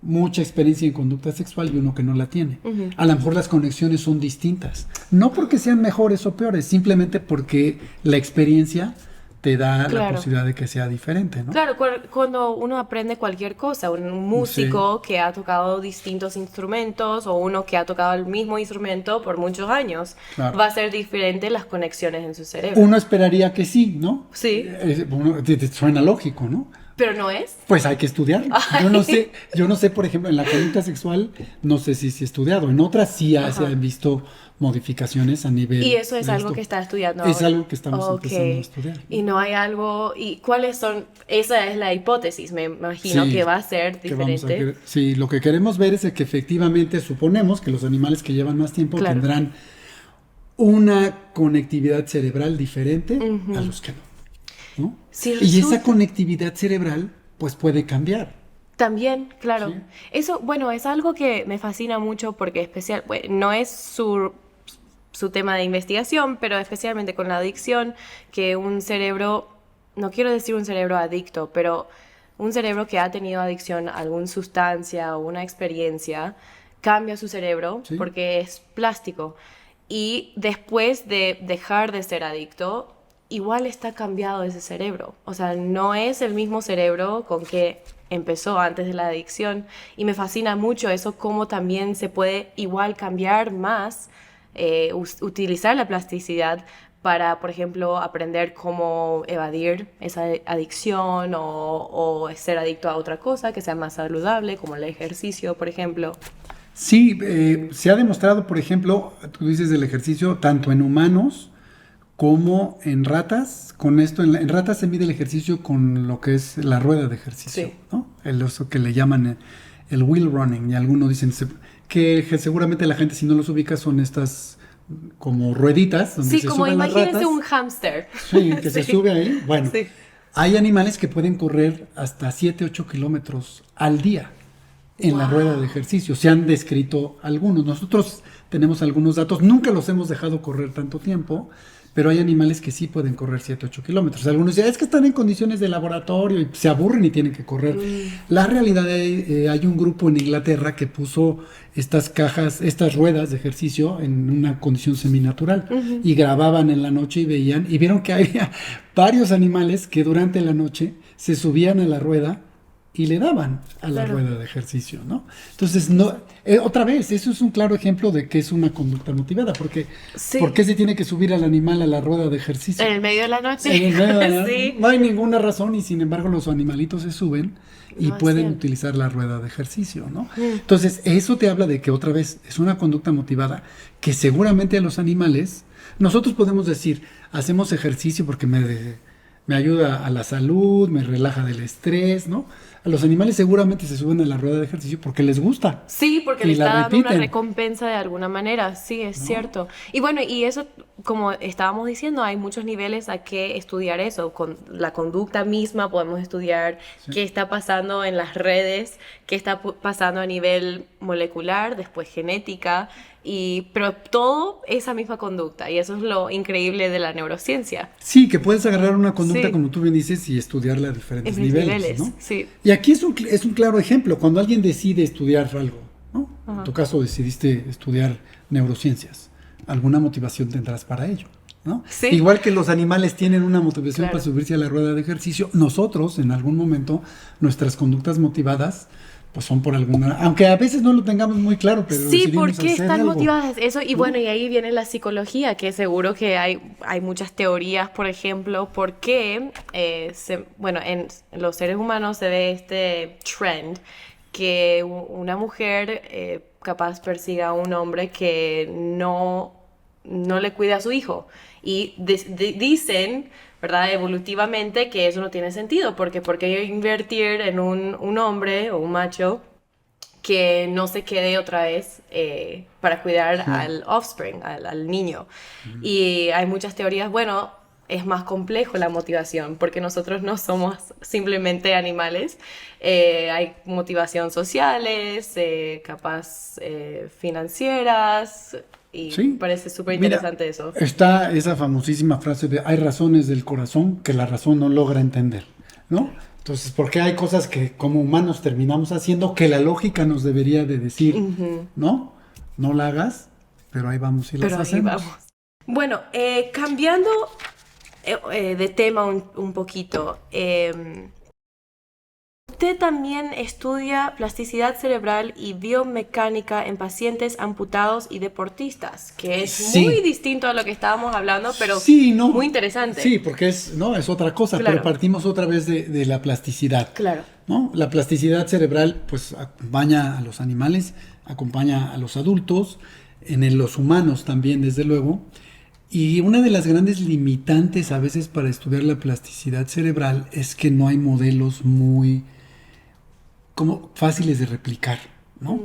mucha experiencia en conducta sexual y uno que no la tiene. A lo mejor las conexiones son distintas. No porque sean mejores o peores, simplemente porque la experiencia te da la Claro. posibilidad de que sea diferente, ¿no? Claro, cuando uno aprende cualquier cosa, un músico que ha tocado distintos instrumentos o uno que ha tocado el mismo instrumento por muchos años, Claro. va a ser diferente las conexiones en su cerebro. Uno esperaría que sí, ¿no? Sí. Suena lógico, ¿no? Pero no es. Pues hay que estudiarlo. Yo no sé, por ejemplo, en la conducta sexual, no sé si se ha estudiado. En otras sí se han visto modificaciones a nivel. Y eso es de algo esto. que está estudiando Es ahora. algo que estamos empezando a estudiar. Y no hay algo, ¿y cuáles son? Esa es la hipótesis, me imagino Sí, que va a ser que vamos a diferente. sí, lo que queremos ver es que efectivamente suponemos que los animales que llevan más tiempo Claro. tendrán una conectividad cerebral diferente a los que no. Sí, Y esa resulta. conectividad cerebral pues puede cambiar. También, claro. Sí. Eso, bueno, es algo que me fascina mucho porque no es su tema de investigación, pero especialmente con la adicción, que un cerebro, no quiero decir un cerebro adicto, pero un cerebro que ha tenido adicción a alguna sustancia o una experiencia, cambia su cerebro Sí. porque es plástico. Y después de dejar de ser adicto, igual está cambiado ese cerebro. O sea, no es el mismo cerebro con que empezó antes de la adicción. Y me fascina mucho eso, cómo también se puede igual cambiar más, utilizar la plasticidad para, por ejemplo, aprender cómo evadir esa adicción o ser adicto a otra cosa que sea más saludable, como el ejercicio, por ejemplo. Sí, se ha demostrado, por ejemplo, tú dices del ejercicio, tanto en humanos como en ratas. Con esto, en ratas se mide el ejercicio con lo que es la rueda de ejercicio, Sí. ¿no? Eso que le llaman el wheel running, y algunos dicen que seguramente la gente, si no los ubica, son estas como rueditas donde Sí, se como suben las imagínense ratas. un hámster. Sí, que se Sí. sube ahí. Bueno, Sí. hay animales que pueden correr hasta 7-8 kilómetros al día en la rueda de ejercicio. Se han descrito algunos. Nosotros tenemos algunos datos. Nunca los hemos dejado correr tanto tiempo, pero hay animales que sí pueden correr 7-8 kilómetros. Algunos dicen, es que están en condiciones de laboratorio y se aburren y tienen que correr. La realidad hay un grupo en Inglaterra que puso estas cajas, estas ruedas de ejercicio en una condición seminatural y grababan en la noche y veían, y vieron que había varios animales que durante la noche se subían a la rueda y le daban a la rueda de ejercicio, ¿no? Entonces, otra vez, eso es un claro ejemplo de que es una conducta motivada, porque Sí. ¿por qué se tiene que subir al animal a la rueda de ejercicio? En el medio de la noche. En el medio de la- Sí. No hay ninguna razón y sin embargo los animalitos se suben y No, es pueden cierto. utilizar la rueda de ejercicio, ¿no? Entonces, eso te habla de que otra vez es una conducta motivada que seguramente a los animales, nosotros podemos decir, hacemos ejercicio porque me ayuda a la salud, me relaja del estrés, ¿no? A los animales seguramente se suben a la rueda de ejercicio porque les gusta. Sí, porque Y le la está dando una repiten. recompensa de alguna manera, sí, es cierto. Y bueno, y eso, como estábamos diciendo, hay muchos niveles a que estudiar eso. Con la conducta misma podemos estudiar qué está pasando en las redes, qué está pasando a nivel molecular, después genética, pero todo esa misma conducta. Y eso es lo increíble de la neurociencia. Sí, que puedes agarrar una conducta, Sí. como tú bien dices, y estudiarla a diferentes En mis niveles, ¿no? sí. Y aquí es un claro ejemplo, cuando alguien decide estudiar algo, ¿no? En tu caso decidiste estudiar neurociencias, alguna motivación tendrás para ello, ¿no? Sí. Igual que los animales tienen una motivación Claro. para subirse a la rueda de ejercicio, nosotros en algún momento, nuestras conductas motivadas, pues son por alguna, aunque a veces no lo tengamos muy claro, pero Sí, decidimos ¿por qué hacer están algo. motivadas? Eso, y bueno, y ahí viene la psicología, que seguro que hay muchas teorías, por ejemplo, por qué, en los seres humanos se ve este trend que una mujer capaz persiga a un hombre que no le cuida a su hijo. Y dicen, ¿verdad? Evolutivamente que eso no tiene sentido, porque ¿por qué invertir en un hombre o un macho que no se quede otra vez para cuidar al offspring, al niño? Y hay muchas teorías, bueno, es más complejo la motivación, porque nosotros no somos simplemente animales. Hay motivación sociales, capaz financieras, y Sí. parece súper Mira, interesante eso. está esa famosísima frase de hay razones del corazón que la razón no logra entender, ¿no? Entonces, porque hay cosas que como humanos terminamos haciendo que la lógica nos debería de decir, ¿no? No la hagas, pero ahí vamos y las Pero ahí hacemos. vamos. Bueno, cambiando de tema un poquito, usted también estudia plasticidad cerebral y biomecánica en pacientes amputados y deportistas, que es Sí. muy distinto a lo que estábamos hablando, pero Sí, no. muy interesante. Sí, porque es otra cosa, Claro. pero partimos otra vez de la plasticidad. Claro. ¿No? La plasticidad cerebral pues acompaña a los animales, acompaña a los adultos, los humanos también, desde luego. Y una de las grandes limitantes a veces para estudiar la plasticidad cerebral es que no hay modelos muy como fáciles de replicar, ¿no?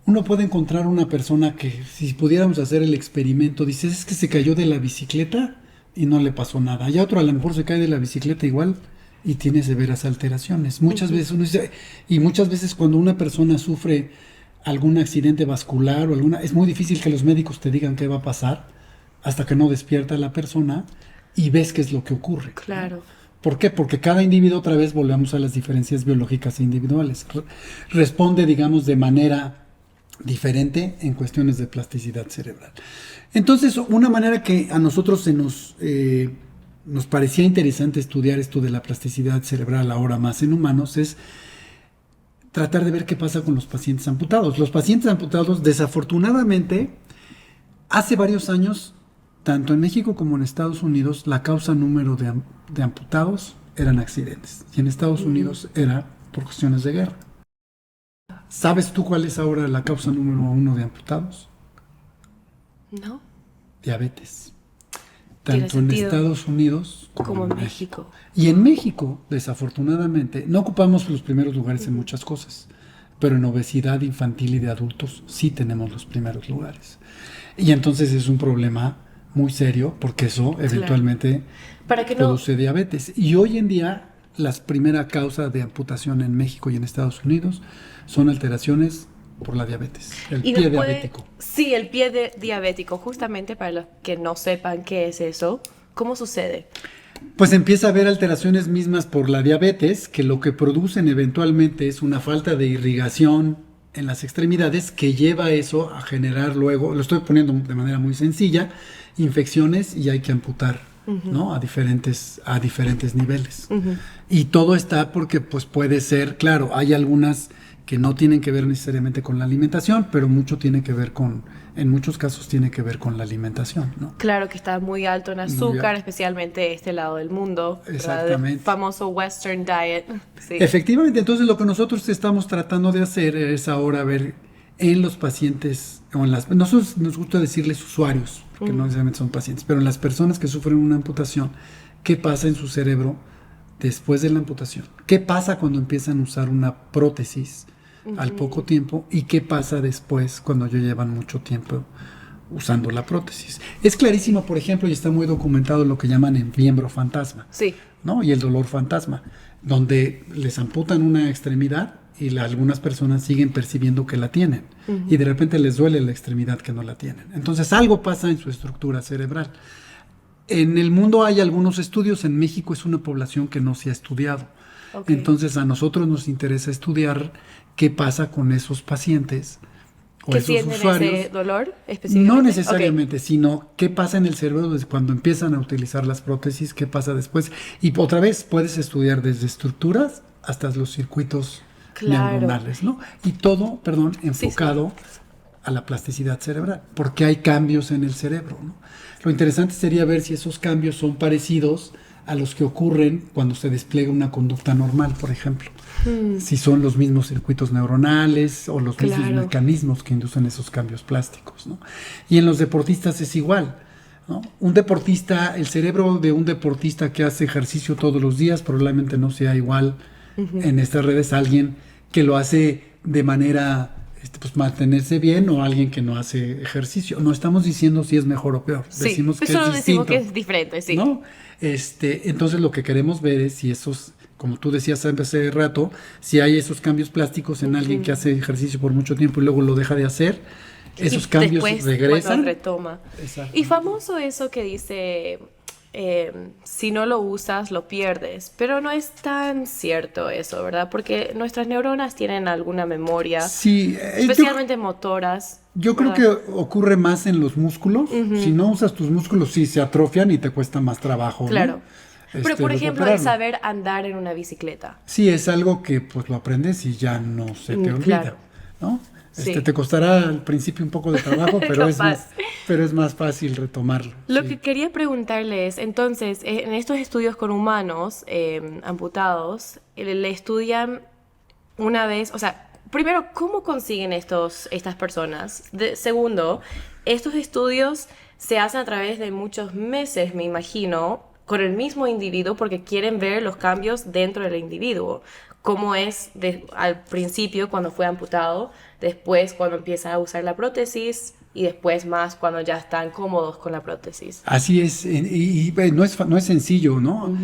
Uno puede encontrar una persona que, si pudiéramos hacer el experimento, dices, es que se cayó de la bicicleta y no le pasó nada. Y otro a lo mejor se cae de la bicicleta igual y tiene severas alteraciones. Muchas veces uno dice, y muchas veces cuando una persona sufre algún accidente vascular o es muy difícil que los médicos te digan qué va a pasar hasta que no despierta la persona y ves qué es lo que ocurre. Claro. ¿Por qué? Porque cada individuo, otra vez volvemos a las diferencias biológicas individuales, responde, digamos, de manera diferente en cuestiones de plasticidad cerebral. Entonces, una manera que a nosotros nos parecía interesante estudiar esto de la plasticidad cerebral ahora más en humanos es tratar de ver qué pasa con los pacientes amputados. Los pacientes amputados, desafortunadamente, hace varios años, tanto en México como en Estados Unidos, la causa número de amputados eran accidentes. Y en Estados Unidos era por cuestiones de guerra. ¿Sabes tú cuál es ahora la causa número 1 de amputados? ¿No? Diabetes. Tiene Tanto en sentido. Estados Unidos Como en México. Y en México, desafortunadamente, no ocupamos los primeros lugares en muchas cosas, pero en obesidad infantil y de adultos sí tenemos los primeros lugares. Y entonces es un problema muy serio porque eso eventualmente Para que no... produce diabetes. Y hoy en día la primera causa de amputación en México y en Estados Unidos son alteraciones por la diabetes, el Y pie nos puede- diabético. Sí, el pie diabético. Justamente para los que no sepan qué es eso, ¿cómo sucede? Pues empieza a haber alteraciones mismas por la diabetes, que lo que producen eventualmente es una falta de irrigación en las extremidades que lleva eso a generar luego, lo estoy poniendo de manera muy sencilla, infecciones y hay que amputar, ¿no? a diferentes niveles. Y todo está porque pues puede ser, claro, hay algunas que no tienen que ver necesariamente con la alimentación, pero mucho tiene que ver en muchos casos tiene que ver con la alimentación, ¿no? Claro que está muy alto en Muy azúcar, alto. especialmente este lado del mundo. ¿verdad? Exactamente. El famoso Western Diet. Sí. Efectivamente, entonces lo que nosotros estamos tratando de hacer es ahora ver en los pacientes, o nosotros nos gusta decirles usuarios, porque no necesariamente son pacientes, pero en las personas que sufren una amputación, ¿qué pasa en su cerebro después de la amputación? ¿Qué pasa cuando empiezan a usar una prótesis al poco tiempo? ¿Y qué pasa después cuando ya llevan mucho tiempo usando la prótesis? Es clarísimo, por ejemplo, y está muy documentado lo que llaman el miembro fantasma, Sí. ¿no? Y el dolor fantasma, donde les amputan una extremidad y algunas personas siguen percibiendo que la tienen y de repente les duele la extremidad que no la tienen. Entonces algo pasa en su estructura cerebral. En el mundo hay algunos estudios, en México es una población que no se ha estudiado. Ok. Entonces a nosotros nos interesa estudiar qué pasa con esos pacientes o ¿Que esos sienten usuarios. ese dolor específicamente? No necesariamente, sino qué pasa en el cerebro desde cuando empiezan a utilizar las prótesis, qué pasa después. Y otra vez puedes estudiar desde estructuras hasta los circuitos Claro. neuronales, ¿no? Y todo, enfocado a la plasticidad cerebral, porque hay cambios en el cerebro, ¿no? Lo interesante sería ver si esos cambios son parecidos a los que ocurren cuando se despliega una conducta normal, por ejemplo. Si son los mismos circuitos neuronales o los mismos mecanismos que inducen esos cambios plásticos, ¿no? Y en los deportistas es igual, ¿no? Un deportista, el cerebro de un deportista que hace ejercicio todos los días probablemente no sea igual en estas redes a alguien que lo hace de manera pues mantenerse bien o alguien que no hace ejercicio. No estamos diciendo si es mejor o peor. Sí, decimos que solo es decimos distinto, que es diferente, sí. ¿no? Entonces lo que queremos ver es si esos, como tú decías hace rato, si hay esos cambios plásticos en alguien que hace ejercicio por mucho tiempo y luego lo deja de hacer, esos cambios después, regresan. cuando retoma. Exacto. Y famoso eso que dice, si no lo usas, lo pierdes. Pero no es tan cierto eso, ¿verdad? Porque nuestras neuronas tienen alguna memoria, Sí, especialmente motoras. yo creo que ¿verdad? ocurre más en los músculos. Si no usas tus músculos, sí se atrofian y te cuesta más trabajo, ¿no? Claro. Pero, por ejemplo, el recuperarlo. saber andar en una bicicleta. Sí, es algo que pues lo aprendes y ya no se te olvida, claro. ¿no? Sí. Te costará al principio un poco de trabajo, pero Capaz. pero es más fácil retomarlo. Lo sí. que quería preguntarle es, entonces, en estos estudios con humanos amputados, le estudian una vez, o sea, primero, ¿cómo consiguen estas personas? Segundo, estos estudios se hacen a través de muchos meses, me imagino, con el mismo individuo porque quieren ver los cambios dentro del individuo. Cómo es al principio cuando fue amputado, después cuando empieza a usar la prótesis y después más cuando ya están cómodos con la prótesis. Así es, y no es sencillo, ¿no?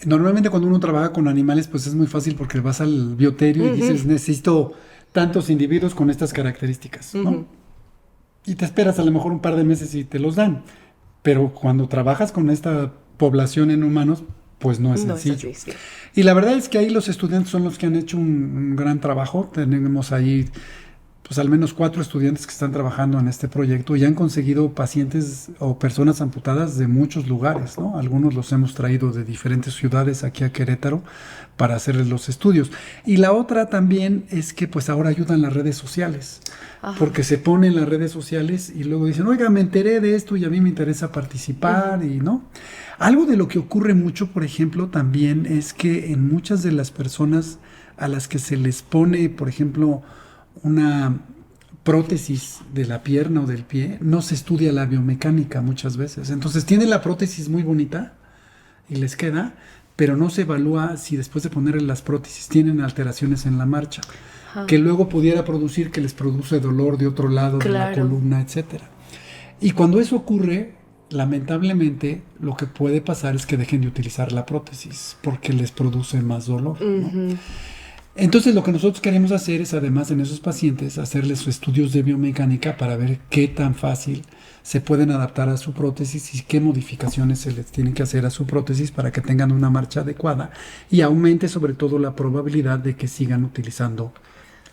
Normalmente cuando uno trabaja con animales, pues es muy fácil porque vas al bioterio y dices, necesito tantos individuos con estas características, ¿no? Y te esperas a lo mejor un par de meses y te los dan. Pero cuando trabajas con esta población en humanos, pues no es sencillo. No es así, sí. Y la verdad es que ahí los estudiantes son los que han hecho un gran trabajo. Tenemos ahí pues al menos 4 estudiantes que están trabajando en este proyecto y han conseguido pacientes o personas amputadas de muchos lugares, ¿no? Algunos los hemos traído de diferentes ciudades aquí a Querétaro para hacerles los estudios. Y la otra también es que pues ahora ayudan las redes sociales, porque se ponen las redes sociales y luego dicen, oiga, me enteré de esto y a mí me interesa participar y no. Algo de lo que ocurre mucho, por ejemplo, también es que en muchas de las personas a las que se les pone, por ejemplo, una prótesis de la pierna o del pie, no se estudia la biomecánica muchas veces. Entonces tienen la prótesis muy bonita y les queda, pero no se evalúa si después de ponerle las prótesis tienen alteraciones en la marcha, que luego pudiera producir que les produce dolor de otro lado de la columna, etcétera. Y cuando eso ocurre, lamentablemente lo que puede pasar es que dejen de utilizar la prótesis porque les produce más dolor, ¿no? Entonces lo que nosotros queremos hacer es, además en esos pacientes, hacerles estudios de biomecánica para ver qué tan fácil se pueden adaptar a su prótesis y qué modificaciones se les tienen que hacer a su prótesis para que tengan una marcha adecuada y aumente sobre todo la probabilidad de que sigan utilizando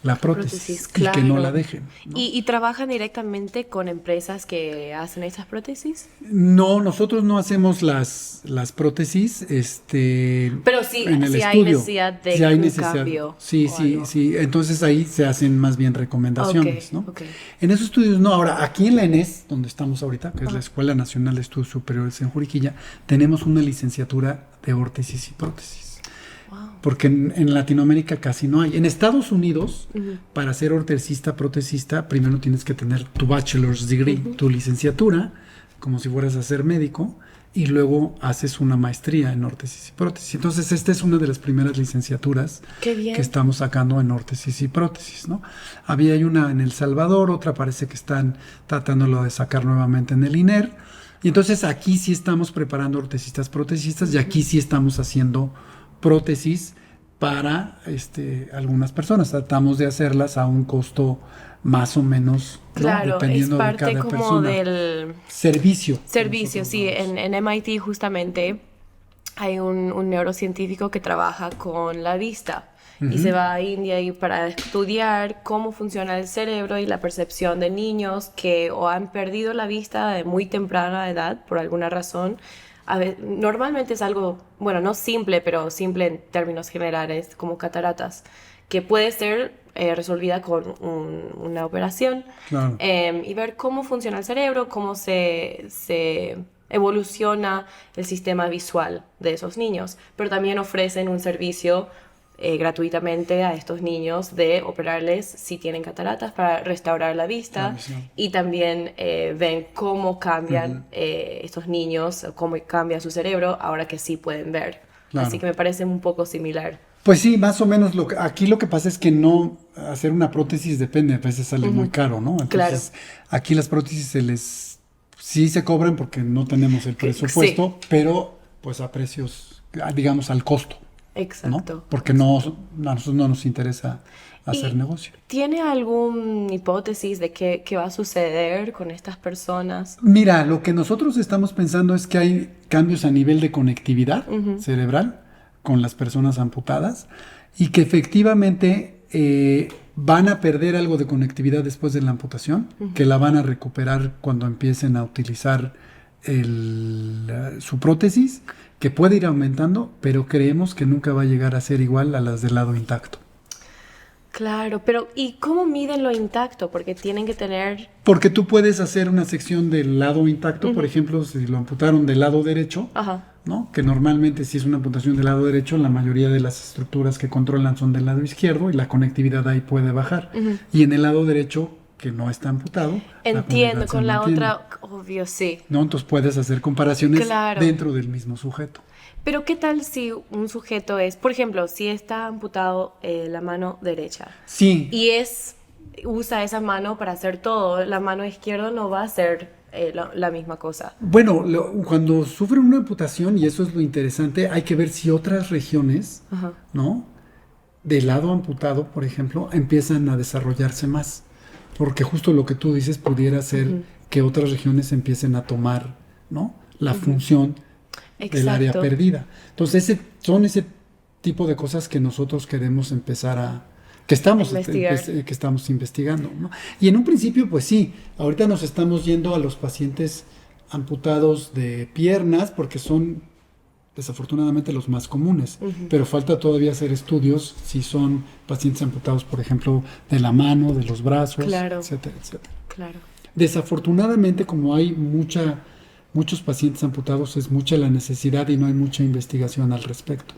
la prótesis y que no la dejen, ¿no? ¿Y trabajan directamente con empresas que hacen esas prótesis? No, nosotros no hacemos las prótesis, pero sí, en el sí hay estudio. necesidad de Sí hay un necesidad. cambio. Sí, o sí, algo. sí. Entonces ahí se hacen más bien recomendaciones, ¿no? Ok. En esos estudios no. Ahora, aquí en la ENES, donde estamos ahorita, que es la Escuela Nacional de Estudios Superiores en Juriquilla, tenemos una licenciatura de órtesis y prótesis. Porque en Latinoamérica casi no hay. En Estados Unidos, para ser ortesista, protesista, primero tienes que tener tu bachelor's degree, tu licenciatura, como si fueras a ser médico, y luego haces una maestría en órtesis y prótesis. Entonces, esta es una de las primeras licenciaturas que estamos sacando en órtesis y prótesis, ¿no? Hay una en El Salvador, otra parece que están tratándolo de sacar nuevamente en el INER. Y entonces aquí sí estamos preparando ortesistas, protesistas, y aquí sí estamos haciendo prótesis para algunas personas. Tratamos de hacerlas a un costo más o menos, ¿no? Claro, Dependiendo es parte de cada como persona. del Servicio, sí. En MIT justamente hay un neurocientífico que trabaja con la vista y se va a India y para estudiar cómo funciona el cerebro y la percepción de niños que o han perdido la vista de muy temprana edad por alguna razón. Normalmente es algo, bueno, no simple, pero simple en términos generales, como cataratas, que puede ser resolvida con una operación. Claro. Y ver cómo funciona el cerebro, cómo se evoluciona el sistema visual de esos niños, pero también ofrecen un servicio gratuitamente a estos niños de operarles si tienen cataratas para restaurar la vista, y también ven cómo cambian estos niños, cómo cambia su cerebro ahora que sí pueden ver. Claro. Así que me parece un poco similar. Pues sí, más o menos. Aquí lo que pasa es que no hacer una prótesis depende, a veces sale muy caro, ¿no? Entonces, aquí las prótesis sí se cobran porque no tenemos el presupuesto, pero pues a precios, digamos, al costo. Exacto. ¿No? Porque a nosotros no nos interesa hacer negocio. ¿Tiene alguna hipótesis de qué va a suceder con estas personas? Mira, lo que nosotros estamos pensando es que hay cambios a nivel de conectividad cerebral con las personas amputadas, y que efectivamente van a perder algo de conectividad después de la amputación, que la van a recuperar cuando empiecen a utilizar su prótesis, que puede ir aumentando, pero creemos que nunca va a llegar a ser igual a las del lado intacto. Claro, pero ¿y cómo miden lo intacto? Porque tienen que tener... Porque tú puedes hacer una sección del lado intacto, por ejemplo, si lo amputaron del lado derecho, ¿no? Que normalmente si es una amputación del lado derecho, la mayoría de las estructuras que controlan son del lado izquierdo y la conectividad ahí puede bajar. Y en el lado derecho, que no está amputado, entiendo, con la otra, obvio, sí. ¿No? Entonces puedes hacer comparaciones dentro del mismo sujeto. Pero ¿qué tal si un sujeto es, por ejemplo, si está amputado la mano derecha? Sí. Y usa esa mano para hacer todo, la mano izquierda no va a hacer la misma cosa. Bueno, cuando sufren una amputación, y eso es lo interesante, hay que ver si otras regiones, ¿no? Del lado amputado, por ejemplo, empiezan a desarrollarse más. Porque justo lo que tú dices pudiera ser que otras regiones empiecen a tomar, ¿no? La función del área perdida. Entonces, son ese tipo de cosas que nosotros queremos empezar que estamos investigando, ¿no? Y en un principio, pues sí, ahorita nos estamos yendo a los pacientes amputados de piernas, porque son desafortunadamente los más comunes, pero falta todavía hacer estudios si son pacientes amputados, por ejemplo, de la mano, de los brazos, etcétera, etcétera. Claro. Desafortunadamente, como hay muchos pacientes amputados, es mucha la necesidad y no hay mucha investigación al respecto.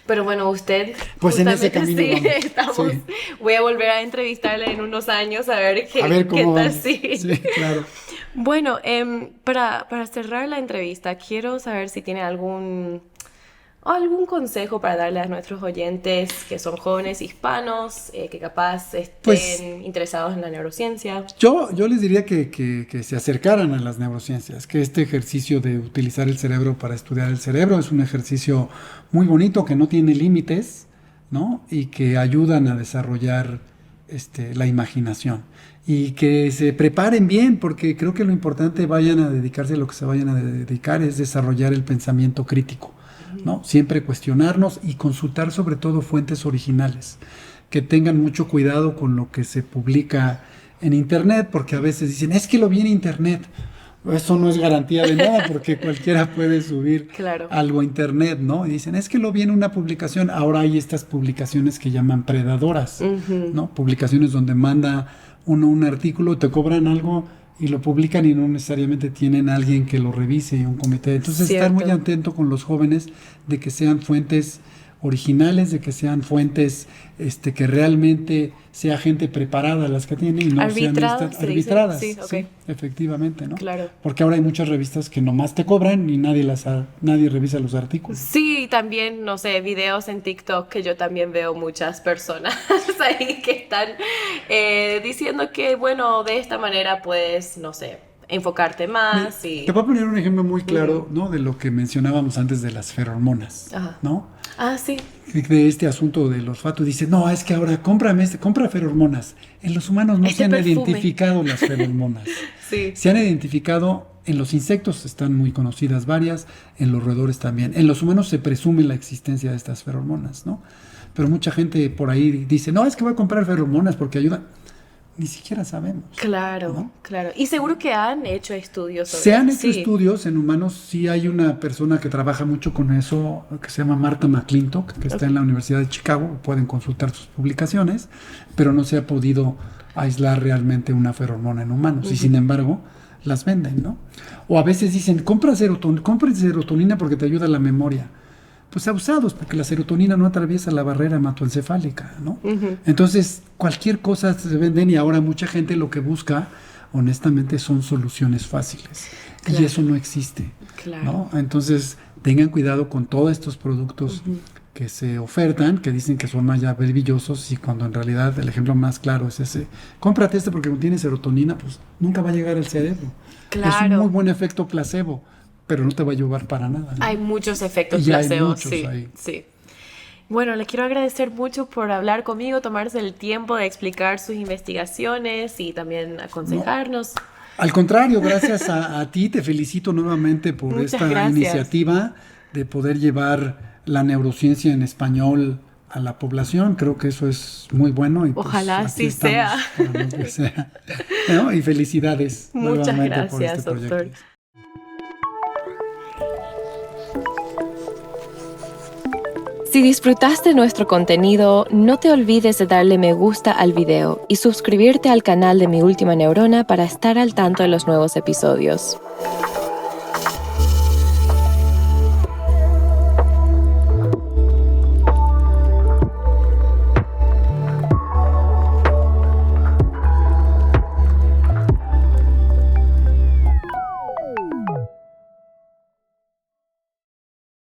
Pero bueno, usted... Pues en ese camino estamos. Sí. Voy a volver a entrevistarle en unos años a ver qué tal. Sí, claro. Bueno, para cerrar la entrevista, quiero saber si tiene algún consejo para darle a nuestros oyentes que son jóvenes hispanos, que capaz estén interesados en la neurociencia. Yo les diría que se acercaran a las neurociencias, que este ejercicio de utilizar el cerebro para estudiar el cerebro es un ejercicio muy bonito, que no tiene límites, ¿no? Y que ayudan a desarrollar la imaginación. Y que se preparen bien, porque creo que lo importante, vayan a dedicarse a lo que se vayan a dedicar, es desarrollar el pensamiento crítico, ¿no? Siempre cuestionarnos y consultar sobre todo fuentes originales, que tengan mucho cuidado con lo que se publica en internet, porque a veces dicen, es que lo vi en internet. Eso no es garantía de nada, porque cualquiera puede subir algo a internet, ¿no? Y dicen, es que lo vi en una publicación. Ahora hay estas publicaciones que llaman predadoras, ¿no? Publicaciones donde manda uno un artículo, te cobran algo y lo publican y no necesariamente tienen a alguien que lo revise y un comité. Entonces, estar muy atento con los jóvenes de que sean fuentes originales, de que sean fuentes que realmente sea gente preparada las que tienen y no sean arbitradas. Sí, efectivamente, ¿no? Claro. Porque ahora hay muchas revistas que nomás te cobran y nadie revisa los artículos. Sí, también, no sé, videos en TikTok que yo también veo muchas personas ahí que están diciendo que, bueno, de esta manera puedes, no sé, enfocarte más. Te voy a poner un ejemplo muy claro, ¿no? De lo que mencionábamos antes de las feromonas, ¿no? Ah, sí. De este asunto del olfato. Dice, no, es que ahora compra feromonas. En los humanos no se han identificado las feromonas. Se han identificado, en los insectos están muy conocidas varias, en los roedores también. En los humanos se presume la existencia de estas feromonas, ¿no? Pero mucha gente por ahí dice, no, es que voy a comprar feromonas porque ayudan. Ni siquiera sabemos. Claro, ¿no? Claro. Y seguro que han hecho estudios sobre eso. Se han hecho estudios en humanos. Sí, hay una persona que trabaja mucho con eso, que se llama Martha McClintock, que está en la Universidad de Chicago. Pueden consultar sus publicaciones, pero no se ha podido aislar realmente una feromona en humanos. Y sin embargo, las venden, ¿no? O a veces dicen, compra serotonina porque te ayuda a la memoria. Pues abusados, porque la serotonina no atraviesa la barrera hematoencefálica, ¿no? Entonces, cualquier cosa se venden y ahora mucha gente lo que busca, honestamente, son soluciones fáciles. Claro. Y eso no existe, claro, ¿no? Entonces, tengan cuidado con todos estos productos que se ofertan, que dicen que son maravillosos, y cuando en realidad el ejemplo más claro es ese. Cómprate este porque contiene serotonina, pues nunca va a llegar al cerebro. Claro. Es un muy buen efecto placebo, pero no te va a ayudar para nada, ¿no? Hay muchos efectos placebo, sí. Bueno, le quiero agradecer mucho por hablar conmigo, tomarse el tiempo de explicar sus investigaciones y también aconsejarnos. No, al contrario, gracias a ti, te felicito nuevamente por esta iniciativa de poder llevar la neurociencia en español a la población. Creo que eso es muy bueno. Y pues, ojalá así sea. ¿No? Y felicidades. Muchas gracias, por este doctor. Proyecto. Si disfrutaste nuestro contenido, no te olvides de darle me gusta al video y suscribirte al canal de Mi Última Neurona para estar al tanto de los nuevos episodios.